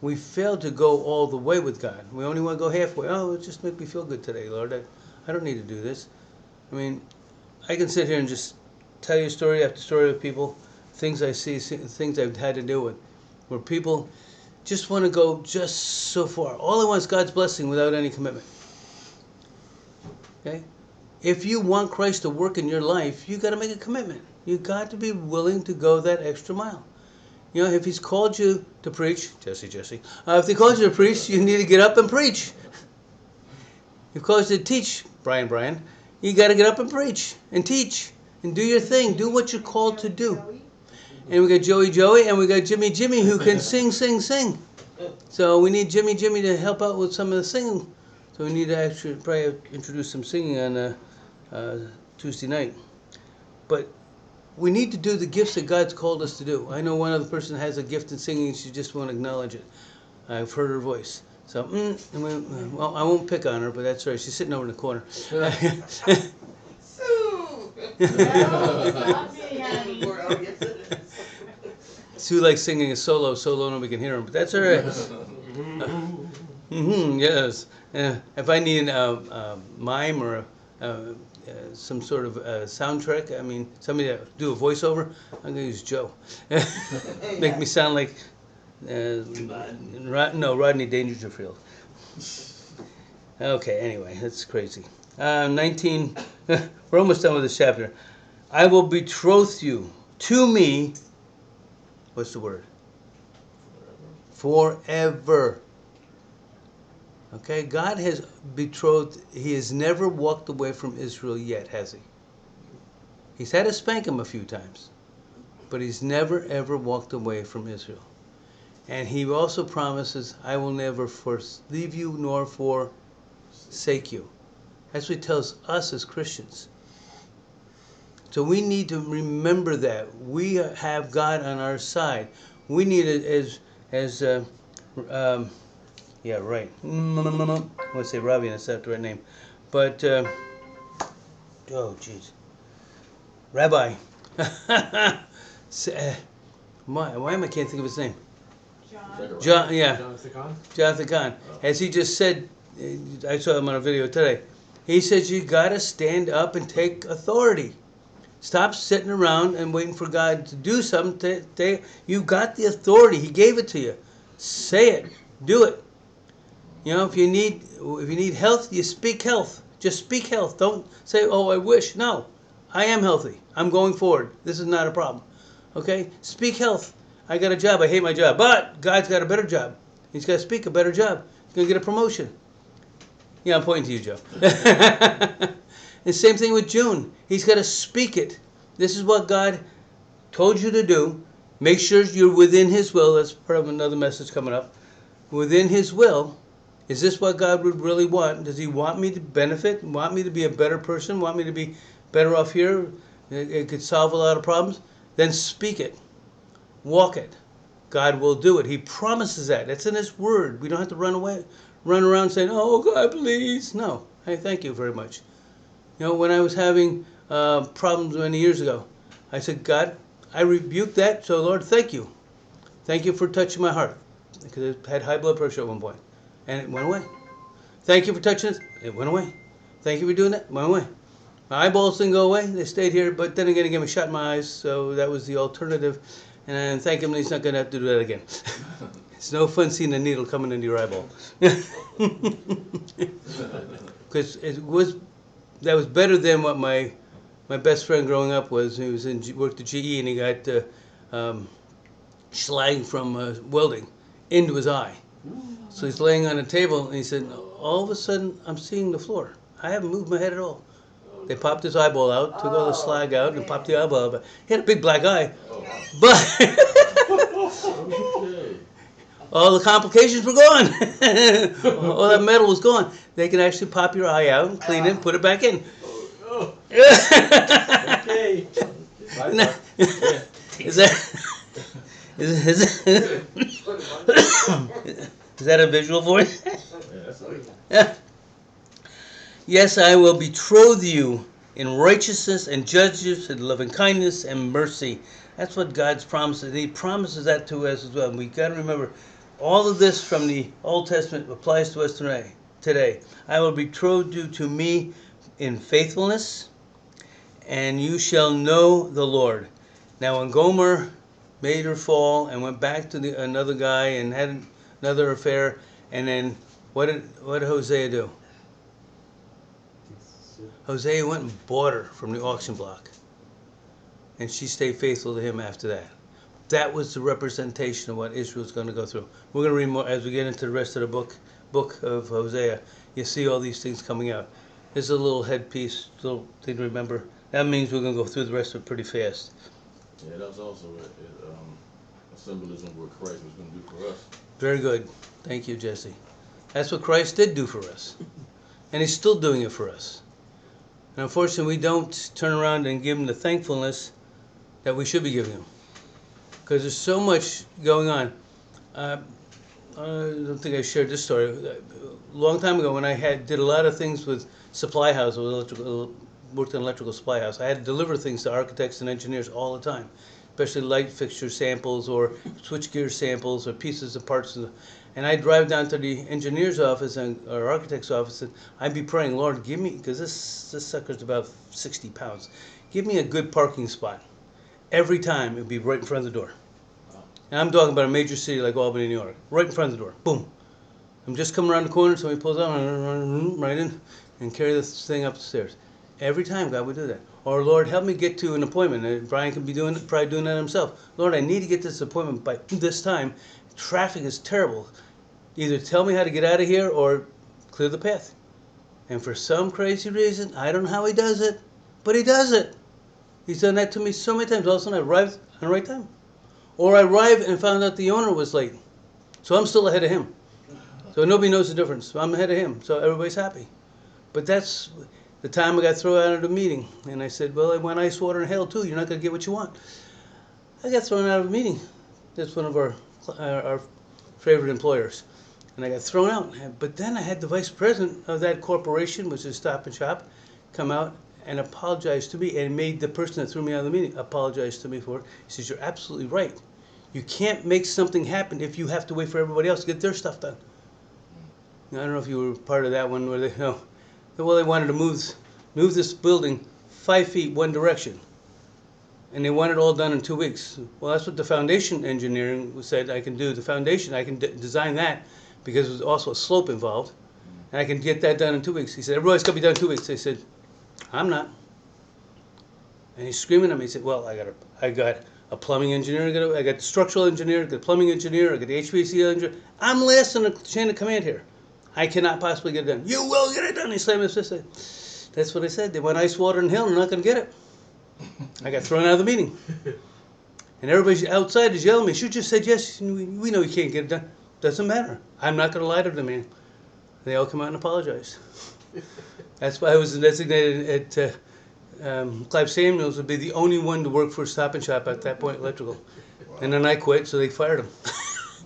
We failed to go all the way with God. We only want to go halfway. Oh, it just make me feel good today, Lord. I don't need to do this. I mean, I can sit here and just tell you story after story of people, things I see, things I've had to deal with, where people just want to go just so far. All they want is God's blessing without any commitment. Okay? If you want Christ to work in your life, you got to make a commitment. You got to be willing to go that extra mile. You know, if he's called you to preach, Jesse, if he calls you to preach, you need to get up and preach. If he calls you to teach, Brian, you got to get up and preach and teach and do your thing. Do what you're called to do. And we got Joey, and we got Jimmy, who can sing. So we need Jimmy to help out with some of the singing. So we need to actually probably introduce some singing on Tuesday night. But we need to do the gifts that God's called us to do. I know one other person has a gift in singing, she just won't acknowledge it. I've heard her voice. So, well, I won't pick on her, but that's right. She's sitting over in the corner. No, not me, honey. Sue likes singing a solo, nobody can hear him, but that's all right. Yes. If I need a mime or some sort of soundtrack, I mean, somebody to do a voiceover, I'm going to use Joe. Make me sound like, Rodney Dangerfield. Okay, anyway, that's crazy. 19, we're almost done with this chapter. I will betroth you to me, what's the word? Forever. Okay, God has betrothed, he has never walked away from Israel yet, has he? He's had to spank him a few times, but he's never ever walked away from Israel. And he also promises, I will never leave you nor forsake you. That's what he tells us as Christians. So we need to remember that. We have God on our side. We need it yeah, right. I want to say Robbie, and that's not the right name. But, oh, jeez. Rabbi. Why am I can't think of his name? John, yeah. Jonathan Kahn. As he just said, I saw him on a video today. He says you got to stand up and take authority. Stop sitting around and waiting for God to do something. You got the authority. He gave it to you. Say it. Do it. You know, if you need health, you speak health. Just speak health. Don't say, oh, I wish. No, I am healthy. I'm going forward. This is not a problem. Okay? Speak health. I got a job. I hate my job. But God's got a better job. He's got to speak a better job. He's going to get a promotion. Yeah, I'm pointing to you, Joe. The same thing with June. He's got to speak it. This is what God told you to do. Make sure you're within his will. That's part of another message coming up. Within his will. Is this what God would really want? Does he want me to benefit? Want me to be a better person? Want me to be better off here? It could solve a lot of problems? Then speak it. Walk it. God will do it. He promises that. That's in his word. We don't have to run around saying, oh, God, please. No. Hey, thank you very much. You know, when I was having problems many years ago, I said, God, I rebuke that. So, Lord, thank you. Thank you for touching my heart. Because I had high blood pressure at one point. And it went away. Thank you for touching it. It went away. Thank you for doing that. It went away. My eyeballs didn't go away. They stayed here. But then again, he gave me a shot in my eyes. So that was the alternative. And I thank him he's not going to have to do that again. It's no fun seeing a needle coming into your eyeball. Because that was better than what my best friend growing up was. He was worked at GE and he got slag from welding into his eye. So he's laying on a table and he said, all of a sudden I'm seeing the floor. I haven't moved my head at all. They popped his eyeball out, took all the slag out, and popped the eyeball out. He had a big black eye. But all the complications were gone. All that metal was gone. They can actually pop your eye out and clean it and put it back in. Okay. Is that a visual voice? Yeah. Yes, I will betroth you in righteousness and justice and loving kindness and mercy. That's what God's promises. He promises that to us as well. And we've got to remember, all of this from the Old Testament applies to us today. I will betroth you to me in faithfulness, and you shall know the Lord. Now, when Gomer made her fall and went back to another guy and had another affair, and then what did Hosea do? Hosea went and bought her from the auction block. And she stayed faithful to him after that. That was the representation of what Israel's going to go through. We're going to read more as we get into the rest of the book of Hosea. You see all these things coming out. There's a little headpiece, little thing to remember. That means we're going to go through the rest of it pretty fast. Yeah, that's also a symbolism of what Christ was going to do for us. Very good. Thank you, Jesse. That's what Christ did do for us. And he's still doing it for us. And unfortunately, we don't turn around and give him the thankfulness that we should be giving him. Because there's so much going on. I don't think I shared this story. A long time ago, when I did a lot of things with supply house, worked in an electrical supply house, I had to deliver things to architects and engineers all the time, especially light fixture samples or switchgear samples or pieces of parts. And I'd drive down to the engineer's office or architect's office, and I'd be praying, Lord, give me, because this sucker's about 60 pounds, give me a good parking spot. Every time, it'd be right in front of the door. And I'm talking about a major city like Albany, New York. Right in front of the door. Boom. I'm just coming around the corner, somebody pulls out, right in, and carry this thing up the stairs. Every time God would do that. Or, Lord, help me get to an appointment. Brian could be probably doing that himself. Lord, I need to get to this appointment by this time. Traffic is terrible. Either tell me how to get out of here or clear the path. And for some crazy reason, I don't know how he does it, but he does it. He's done that to me so many times. All of a sudden, I arrived on the right time. Or I arrived and found out the owner was late. So I'm still ahead of him. So nobody knows the difference. So I'm ahead of him. So everybody's happy. But that's the time I got thrown out of the meeting. And I said, well, I want ice, water, and hail too. You're not going to get what you want. I got thrown out of a meeting. That's one of our favorite employers. And I got thrown out. But then I had the vice president of that corporation, which is Stop and Shop, come out and apologized to me and made the person that threw me out of the meeting apologize to me for it. He says, you're absolutely right. You can't make something happen if you have to wait for everybody else to get their stuff done. Now, I don't know if you were part of that one where they wanted to move this building 5 feet one direction. And they want it all done in 2 weeks. Well, that's what the foundation engineering said I can do. The foundation, I can design that because there's also a slope involved. And I can get that done in 2 weeks. He said, everybody's going to be done in 2 weeks. I said, I'm not. And he's screaming at me. He said, well, I got a plumbing engineer, I got the structural engineer, I got the plumbing engineer, I got the HVAC engineer. I'm last in the chain of command here. I cannot possibly get it done. You will get it done. He slammed his fist. That's what I said. They want ice, water, and hail, and I'm not going to get it. I got thrown out of the meeting. And everybody outside is yelling at me. You just said yes. We know you can't get it done. Doesn't matter. I'm not going to lie to the man. They all come out and apologize. That's why I was designated at Clive Samuels would be the only one to work for Stop and Shop at that point, electrical. Wow. And then I quit, so they fired him.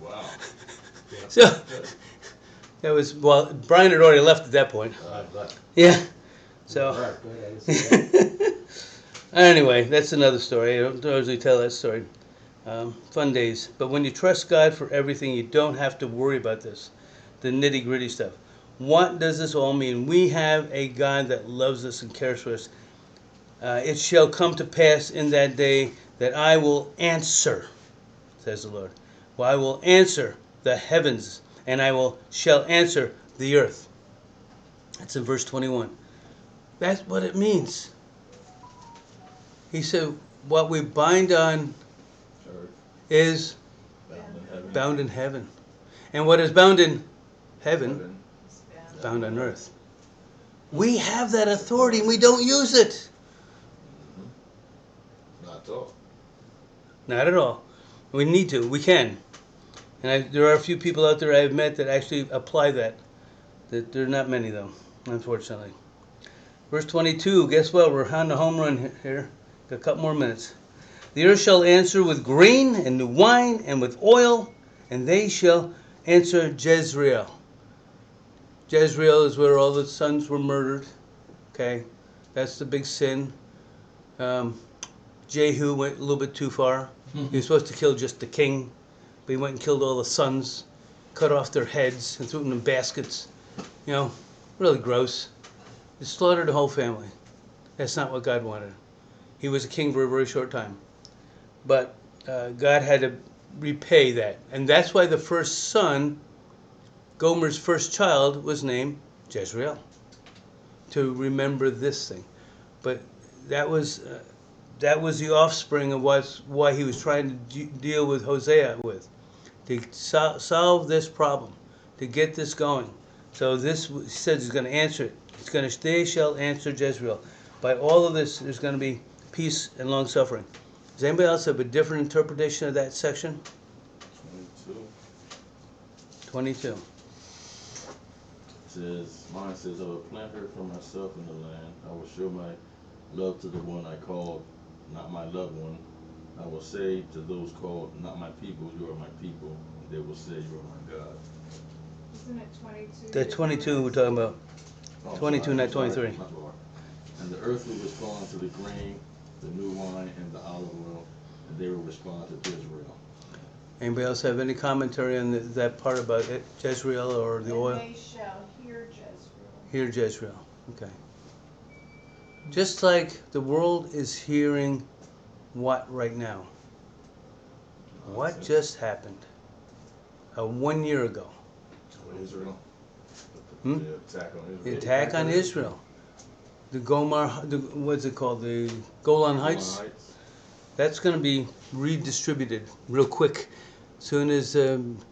Wow. So that was, well, Brian had already left at that point. Yeah. So anyway, that's another story. I don't usually tell that story. Fun days. But when you trust God for everything, you don't have to worry about this, the nitty-gritty stuff. What does this all mean? We have a God that loves us and cares for us. It shall come to pass in that day that I will answer, says the Lord. Well, I will answer the heavens, and shall answer the earth. That's in verse 21. That's what it means. He said, what we bind on earth is bound in heaven. And what is bound in heaven, bound on earth. We have that authority and we don't use it. Not at all. Not at all. We need to. We can. And there are a few people out there I've met that actually apply that. There are not many, though, unfortunately. Verse 22, guess what? We're on the home run here. Got a couple more minutes. The earth shall answer with grain and new wine and with oil, and they shall answer Jezreel. Jezreel is where all the sons were murdered. Okay, that's the big sin. Jehu went a little bit too far. He was supposed to kill just the king, but he went and killed all the sons, cut off their heads and threw them in baskets. You know, really gross. He slaughtered the whole family. That's not what God wanted. He was a king for a very short time. But God had to repay that. And that's why the first son, Gomer's first child, was named Jezreel, to remember this thing. But that was that was the offspring of why he was trying to deal with Hosea with, to solve this problem, to get this going. So this, he says he's going to answer it. They shall answer Jezreel. By all of this, there's going to be peace and long suffering. Does anybody else have a different interpretation of that section? 22. 22. Mine says, I will plant her for myself in the land. I will show my love to the one I called not my loved one. I will say to those called not my people, you are my people. And they will say, you are my God. Isn't it 22? That's 22 we're talking about. Oh, 22, not sorry, 23. my Lord. And the earth will respond to the grain, the new wine, and the olive oil, and they will respond to Israel. Anybody else have any commentary on that part about it, Jezreel or the oil? And they shall hear Jezreel. Hear Jezreel. Okay. Just like the world is hearing what right now? What just happened? 1 year ago. Israel. Hmm? The attack on Israel. The attack on Israel. The what's it called? The Golan Heights. That's going to be redistributed real quick. Soon as Benjamin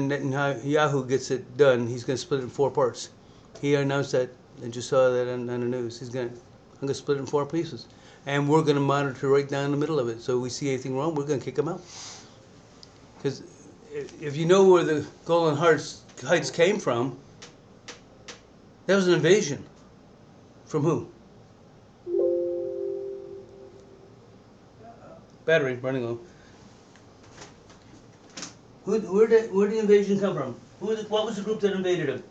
Netanyahu gets it done, he's going to split it in 4 parts. He announced that. I just saw that on the news. I'm going to split it in 4 pieces. And we're going to monitor right down the middle of it. So if we see anything wrong, we're going to kick them out. Because if you know where the Golan Heights came from, that was an invasion. From who? Battery running low. Where did the invasion come from? What was the group that invaded him?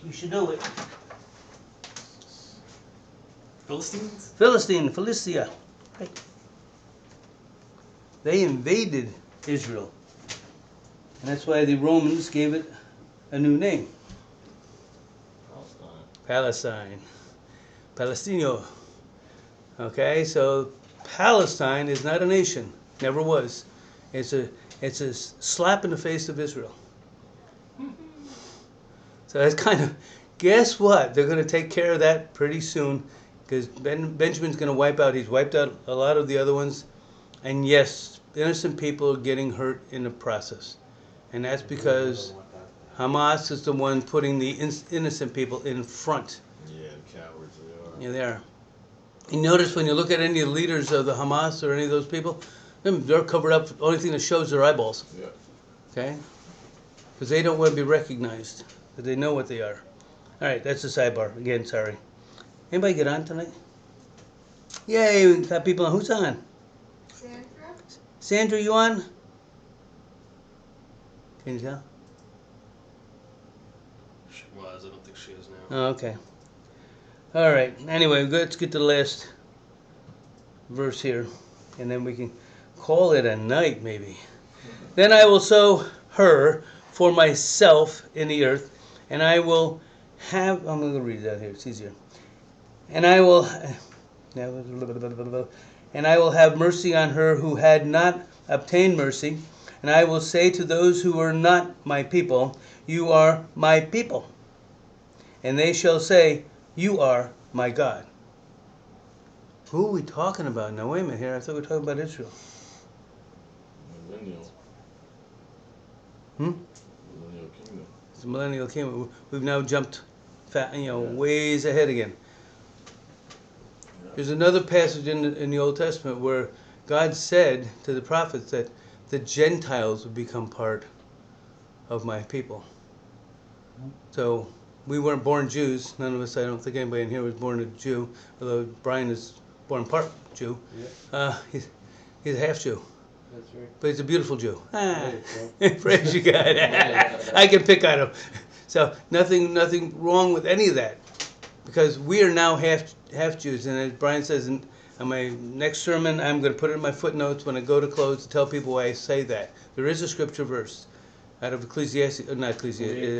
You should know it. Philistines? Philistia. Right. They invaded Israel. And that's why the Romans gave it a new name. Palestine. Palestino. Okay, so Palestine is not a nation. Never was. It's a slap in the face of Israel. So that's kind of, guess what? They're going to take care of that pretty soon, because Benjamin's going to wipe out. He's wiped out a lot of the other ones. And yes, innocent people are getting hurt in the process. And that's because Hamas is the one putting the innocent people in front. Yeah, cowards they are. Yeah, they are. You notice when you look at any of the leaders of the Hamas or any of those people, they're covered up. The only thing that shows their eyeballs. Yeah. Okay? Because they don't want to be recognized. Because they know what they are. All right, that's the sidebar. Again, sorry. Anybody get on tonight? Yay, we got people on. Who's on? Sandra? Sandra, you on? Can you tell? She was. I don't think she is now. Oh, okay. All right. Anyway, let's get to the last verse here, and then we can call it a night, maybe. Then I will sow her for myself in the earth, and I will have. I'm going to read that here. It's easier. And I will have mercy on her who had not obtained mercy, and I will say to those who are not my people, you are my people. And they shall say, you are my God. Who are we talking about? Now, wait a minute here. I thought we were talking about Israel. Millennial. Millennial kingdom. It's the millennial kingdom. We've now jumped ways ahead again. There's another passage in the Old Testament where God said to the prophets that the Gentiles would become part of my people. So we weren't born Jews. None of us, I don't think anybody in here was born a Jew, although Brian is born part Jew. Yeah. He's a half Jew. That's right. But he's a beautiful Jew. There you go. Praise you, God. I can pick on him. So nothing wrong with any of that, because we are now half Jews. And as Brian says in my next sermon, I'm going to put it in my footnotes when I go to close to tell people why I say that. There is a scripture verse out of Galatians.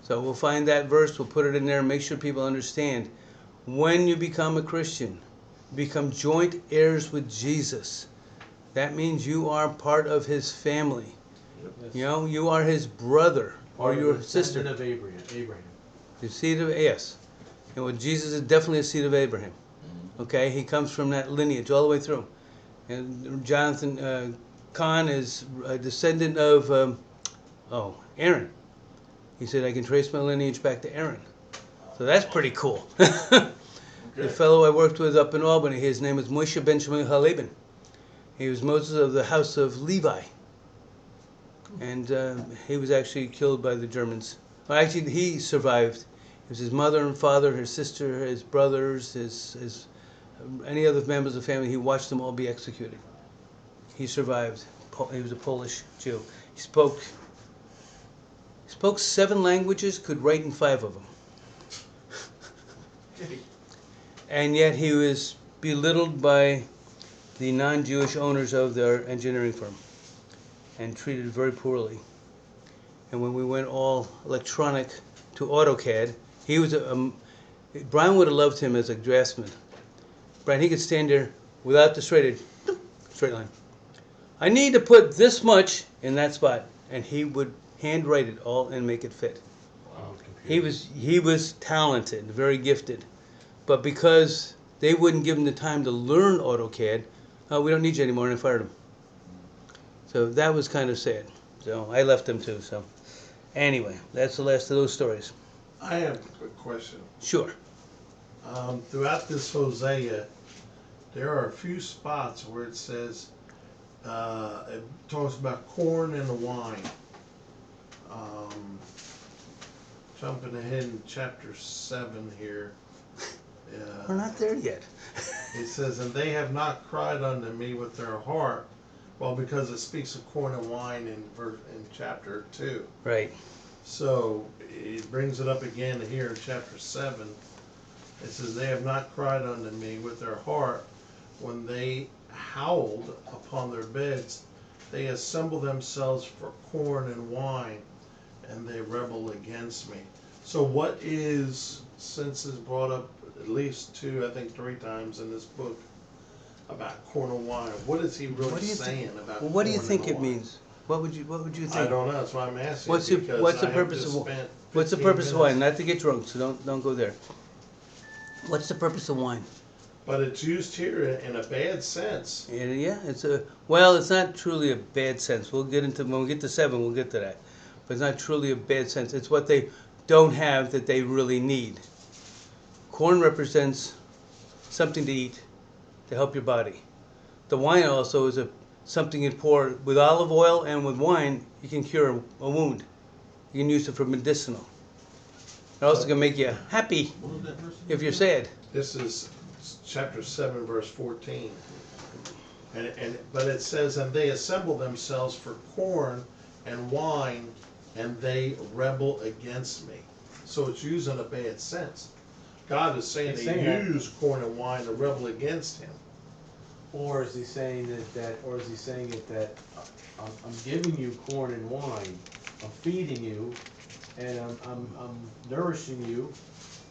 So we'll find that verse, we'll put it in there, and make sure people understand. When you become a Christian, you become joint heirs with Jesus. That means you are part of his family. Yes. You know, you are his brother or Part of your the sister. descendant of Abraham. You see the yes. And well, Jesus is definitely a seed of Abraham. Okay, he comes from that lineage all the way through. And Jonathan Kahn is a descendant of Aaron. He said, I can trace my lineage back to Aaron. So that's pretty cool. The fellow I worked with up in Albany, his name was Moshe Ben Shmuel Haleben. He was Moses of the house of Levi. And he was actually killed by the Germans. Well, actually, he survived. It was his mother and father, his sister, his brothers, his any other members of the family. He watched them all be executed. He survived. He was a Polish Jew. He spoke 7 languages, could write in 5 of them. And yet he was belittled by the non-Jewish owners of their engineering firm and treated very poorly. And when we went all electronic to AutoCAD, he was Brian would have loved him as a draftsman. Brian, he could stand there without the straight line. I need to put this much in that spot, and he would handwrite it all and make it fit. Wow. He was talented, very gifted, but because they wouldn't give him the time to learn AutoCAD, we don't need you anymore, and I fired him. So that was kind of sad. So I left him too. So anyway, that's the last of those stories. I have a quick question. Sure. Throughout this Hosea, there are a few spots where it says, it talks about corn and the wine. Jumping ahead in chapter 7 here. We're not there yet. It says, and they have not cried unto me with their heart. Well, because it speaks of corn and wine in chapter 2. Right. So it brings it up again here in chapter 7. It says, they have not cried unto me with their heart. When they howled upon their beds, they assemble themselves for corn and wine, and they rebel against me. So what is, since it's brought up at least 2, I think 3 times in this book, about corn and wine, what is he really saying about Well, what do you corn think and it wine? means? What would you think? I don't know. That's why I'm asking. What's the purpose of wine? What's the purpose of wine? Not to get drunk, so don't go there. What's the purpose of wine? But it's used here in a bad sense. Yeah, it's not truly a bad sense. We'll get into when we get to 7. We'll get to that, but it's not truly a bad sense. It's what they don't have that they really need. Corn represents something to eat to help your body. The wine also is something you pour with olive oil, and with wine you can cure a wound. You can use it for medicinal. It also can make you happy if you're sad. This is chapter 7, verse 14. But it says, and they assemble themselves for corn and wine, and they rebel against me. So it's used in a bad sense. God is saying they use corn and wine to rebel against him. Or is he saying or is he saying it that I'm giving you corn and wine, I'm feeding you, and I'm nourishing you,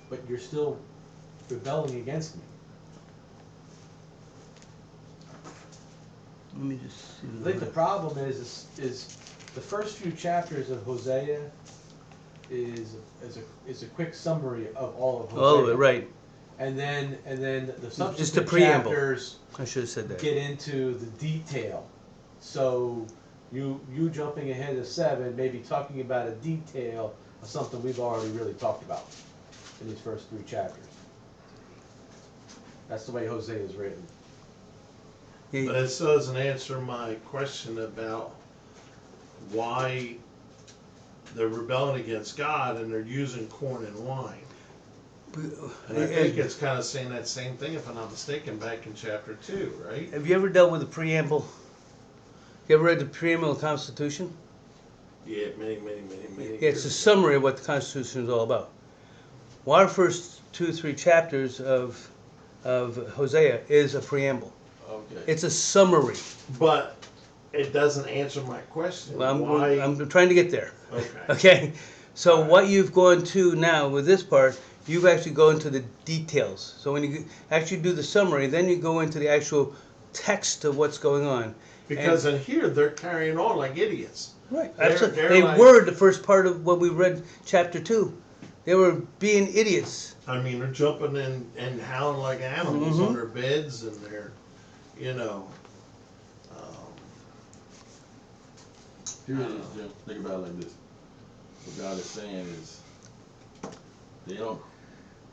but you're still rebelling against me? Let me just see. I think the problem is the first few chapters of Hosea is a quick summary of all of Hosea. All of it, right. And then the subsequent Just a preamble. chapters I should have said that. get into the detail. So you jumping ahead to 7, maybe talking about a detail of something we've already really talked about in these first 3 chapters. That's the way Hosea is written. But it still doesn't answer my question about why they're rebelling against God and they're using corn and wine. And I think it's kind of saying that same thing, if I'm not mistaken, back in chapter 2, right? Have you ever dealt with the preamble? You ever read the preamble of the Constitution? Yeah, many Yeah, it's years a ago. summary of what the Constitution is all about. Well, our first 2-3 chapters of Hosea is a preamble. Okay. It's a summary. But it doesn't answer my question. Well, Why? I'm trying to get there. Okay. Okay? So what you've gone to now with this part, you've actually gone to the details. So when you actually do the summary, then you go into the actual text of what's going on. Because in here, they're carrying on like idiots. Right. They're- Absolutely. they're They like- were the first part of what we read, chapter 2. They were being idiots. I mean, they're jumping and howling like animals Mhm. on their beds, and they're, you know, Here it is, Jim. Think about it like this. What God is saying is, they don't,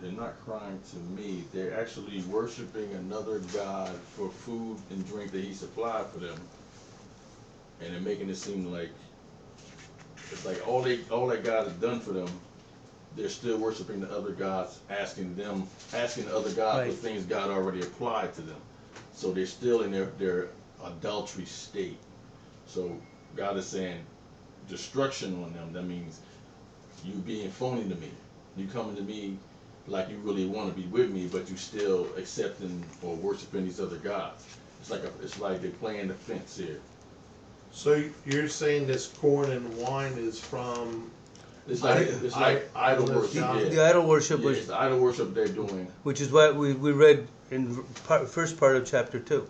they're not crying to me. They're actually worshiping another God for food and drink that He supplied for them, and they're making it seem like it's like all that God has done for them. They're still worshiping the other gods, asking the other God Right. for things God already applied to them. So they're still in their adultery state. So God is saying destruction on them. That means you being phony to me. You coming to me like you really want to be with me, but you still accepting or worshiping these other gods. It's like they're playing the fence here. so you're saying this corn and wine is from It's like idol worship. God. Yeah. The idol worship Yeah, was, it's the idol worship they're doing. which is what we read in first part of chapter 2.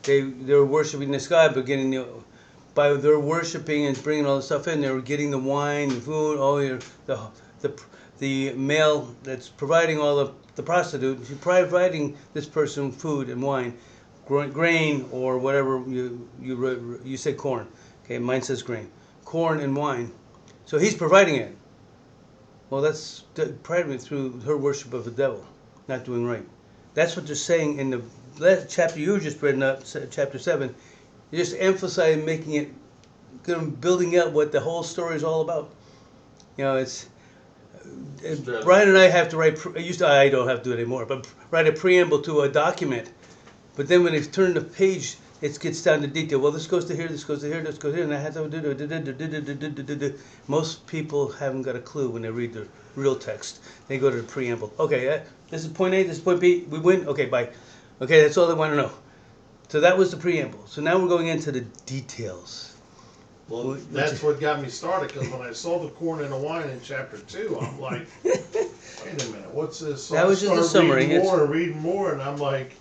They were worshiping this God, but by their worshiping and bringing all the stuff in, they were getting the wine, the food, the male that's providing all the prostitute, providing this person food and wine, grain or whatever you said corn. Okay, mine says grain, corn and wine. So he's providing it. Well, that's primarily through her worship of the devil, not doing right. That's what they're saying in the last chapter you just read, chapter 7. You're just emphasizing, making it, building out what the whole story is all about. You know, Brian and I have to write, I don't have to do it anymore, but write a preamble to a document. But then when they turn the page, it gets down to detail. Well, this goes to here, this goes to here, this goes to here, and I have to. Most people haven't got a clue when they read the real text. They go to the preamble. Okay, this is point A, this is point B. We win. Okay, bye. Okay, that's all they want to know. So that was the preamble. So now we're going into the details. Well, that's what got me started, because when I saw the corn and the wine in chapter 2, I'm like, wait a minute, what's this? So That was just a summary. Reading more, and I'm like,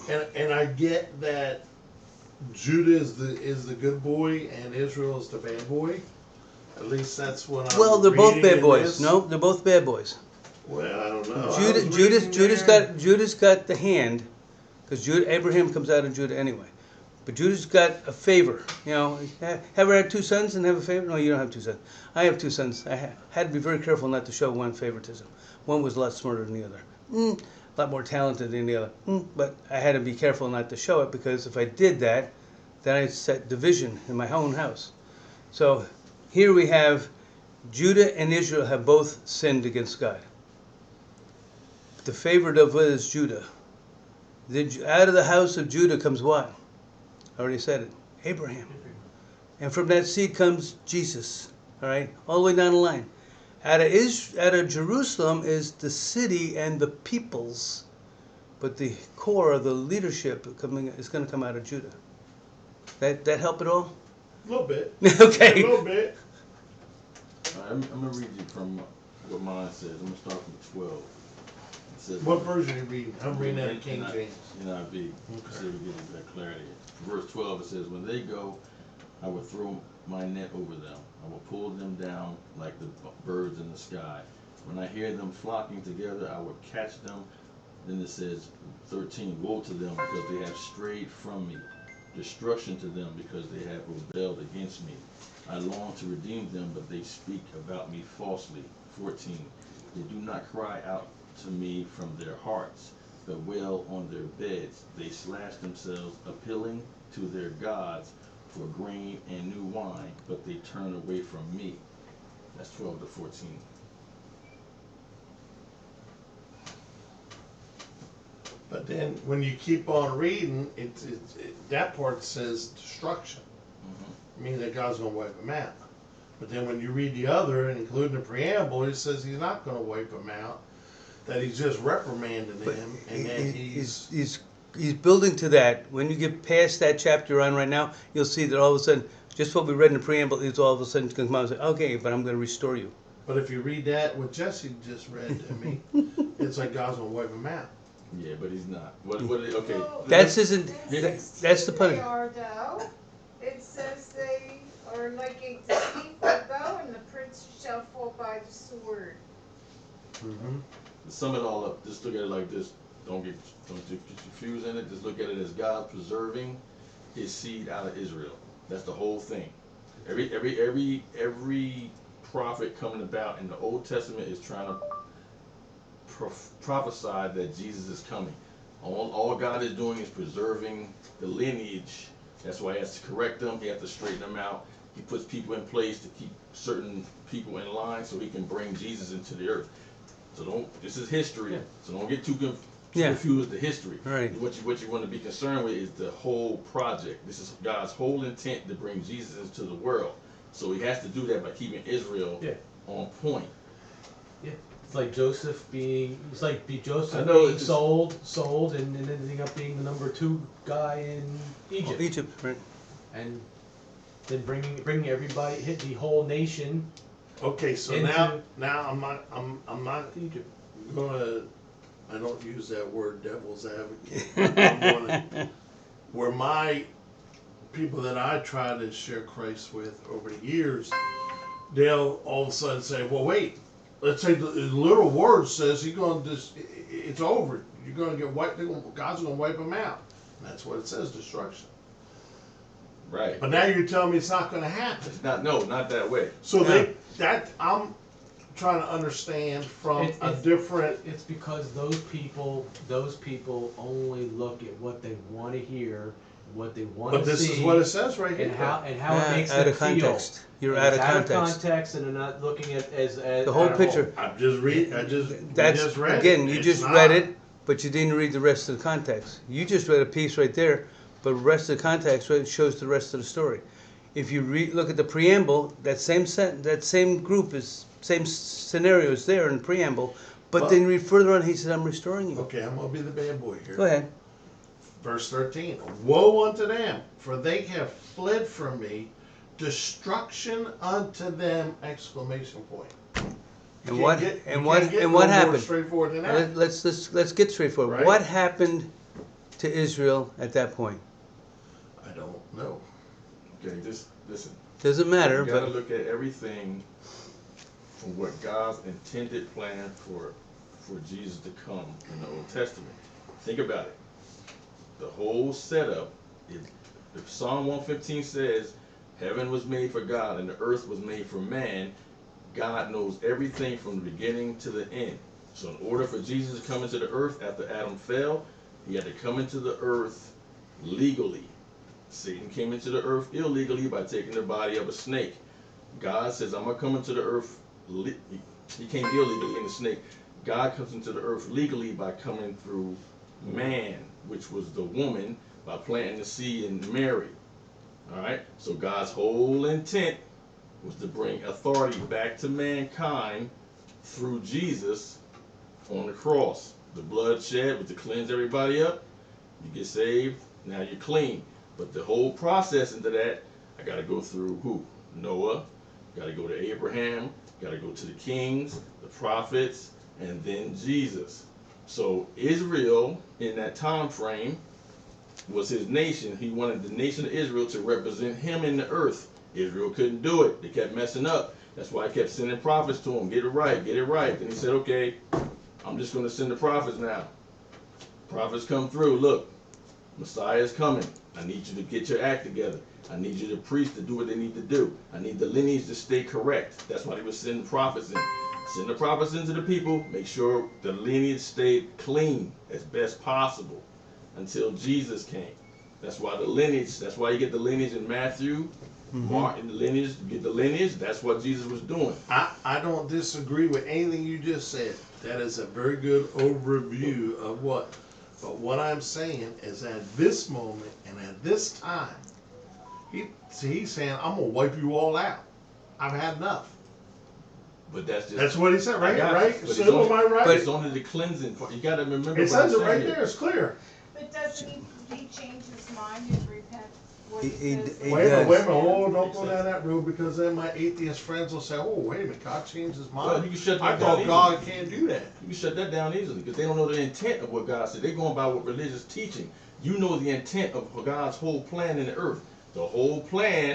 and I get that Judah is the good boy and Israel is the bad boy. At least that's what I'm Well, they're both reading bad in boys. this. No, they're both bad boys. Well, I don't know. I Judah, was Judas, reading Judas got the hand, because Abraham comes out of Judah anyway. But Judah's got a favor. You know, ever had 2 sons and have a favor? No, you don't have 2 sons. I have 2 sons. I had to be very careful not to show one favoritism. One was a lot smarter than the other. A lot more talented than the other. But I had to be careful not to show it, because if I did that, then I'd set division in my own house. So here we have Judah and Israel have both sinned against God. The favorite of it is Judah. Out of the house of Judah comes what? I already said it. Abraham. And from that seed comes Jesus. All right? All the way down the line. Out of Jerusalem is the city and the peoples. But the core of the leadership is going to come out of Judah. That help at all? A little bit. Okay. A little bit. I'm going to read you from what mine says. I'm going to start from 12. It says, What version are you reading? I'm reading out of King NIV. James. NIV. So we get that clarity. Verse 12, it says, when they go, I will throw my net over them. I will pull them down like the birds in the sky. When I hear them flocking together, I will catch them. Then it says, 13, woe to them because they have strayed from me. Destruction to them because they have rebelled against me. I long to redeem them, but they speak about me falsely. 14, they do not cry out to me from their hearts, but wail on their beds. They slash themselves, appealing to their gods for grain and new wine, but they turn away from me. That's 12 to 14. But then when you keep on reading, that part says destruction. Meaning that God's going to wipe them out. But then when you read the other, and including the preamble, it says he's not going to wipe them out. That he's just reprimanding them, and then he's building to that. When you get past that chapter on right now, you'll see that all of a sudden, just what we read in the preamble is all of a sudden going to come out and say, okay, but I'm going to restore you. But if you read that, what Jesse just read to me, it's like God's going to wipe them out. Yeah, but he's not. Okay. Well, That's that's the punishment. They are though. It says they are like a deceitful bow, and the prince shall fall by the sword. Mm-hmm. To sum it all up, just look at it like this. Don't get confused in it. Just look at it as God preserving His seed out of Israel. That's the whole thing. Every prophet coming about in the Old Testament is trying to prophesy that Jesus is coming. All God is doing is preserving the lineage. That's why He has to correct them. He has to straighten them out. He puts people in place to keep certain people in line so He can bring Jesus into the earth. So this is history. So don't get too confused with the history. Right. What you want to be concerned with is the whole project. This is God's whole intent to bring Jesus into the world. So He has to do that by keeping Israel on point. Yeah. It's like Joseph being I know, being sold, and then ending up being the number 2 guy in Egypt. Egypt, right? And then bringing everybody, hit the whole nation Okay, so into now I'm not Egypt. gonna, I don't use that word devil's advocate. I'm gonna, where my people that I try to share Christ with over the years, they'll all of a sudden say, well, wait, let's say the little word says He's gonna it's over. You're gonna get wiped. God's gonna wipe them out. And that's what it says, destruction. Right. But now you're telling me it's not gonna happen. It's not that way. So I'm trying to understand from a different. It's because those people only look at what they want to hear, what they want But to see. this is what it says right here. And how it makes out them of context. feel. You're And out it's of out context. of context, and they're not looking at as The whole at a picture. I just read Again, it. you It's just not- read it, but you didn't read the rest of the context. You just read a piece right there, but the rest of the context shows the rest of the story. If you look at the preamble, that same group same scenario is there in the preamble, but Well- then read further on. He said, "I'm restoring you." Okay, I'm gonna be the bad boy here. Go ahead. Verse 13. Woe unto them, for they have fled from me. Destruction unto them! Exclamation point. And You what can't get- and you what can't get and no what more happened? straightforward than that. Let's get straightforward. Right. What happened to Israel at that point? I don't know. Okay, just listen. Doesn't matter, You gotta but look at everything from what God's intended plan for Jesus to come in the Old Testament. Think about it. The whole setup is, if Psalm 115 says, heaven was made for God and the earth was made for man, God knows everything from the beginning to the end. So in order for Jesus to come into the earth after Adam fell, He had to come into the earth legally. Satan came into the earth illegally by taking the body of a snake. God says, I'm going to come into the earth. He came illegally in the snake. God comes into the earth legally by coming through man, which was the woman, by planting the seed in Mary. All right? So God's whole intent was to bring authority back to mankind through Jesus on the cross. The blood shed was to cleanse everybody up. You get saved, now you're clean. But the whole process into that, I got to go through who? Noah, got to go to Abraham, got to go to the kings, the prophets, and then Jesus. So Israel, in that time frame, was His nation. He wanted the nation of Israel to represent Him in the earth. Israel couldn't do it. They kept messing up. That's why He kept sending prophets to them. Get it right, get it right. Then He said, okay, I'm just going to send the prophets now. Prophets come through. Look, Messiah is coming. I need you to get your act together. I need you to preach to do what they need to do. I need the lineage to stay correct. That's why He was sending prophets in. Send the prophets into the people. Make sure the lineage stayed clean as best possible until Jesus came. That's why the lineage, that's why you get the lineage in Matthew, Mark, and the lineage, you get the lineage. That's what Jesus was doing. I don't disagree with anything you just said. That is a very good overview of what. But what I'm saying is at this moment and at this time, he's saying, I'm going to wipe you all out. I've had enough. But that's just... That's what he said, right? I got it. Right? But it's So only- am I right? But it's only the cleansing part. You got to remember It what I'm says it saying right here. there. It's clear. But doesn't he change his mind and repent? What He says he Wait a minute, does. wait a minute. Oh, don't go down that road because then my atheist friends will say, oh, wait a minute, God changed His Well, mind. you can shut I that thought down God easily. can't do that. You can shut that down easily because they don't know the intent of what God said. They're going by what religious teaching. You know the intent of God's whole plan in the earth. The whole plan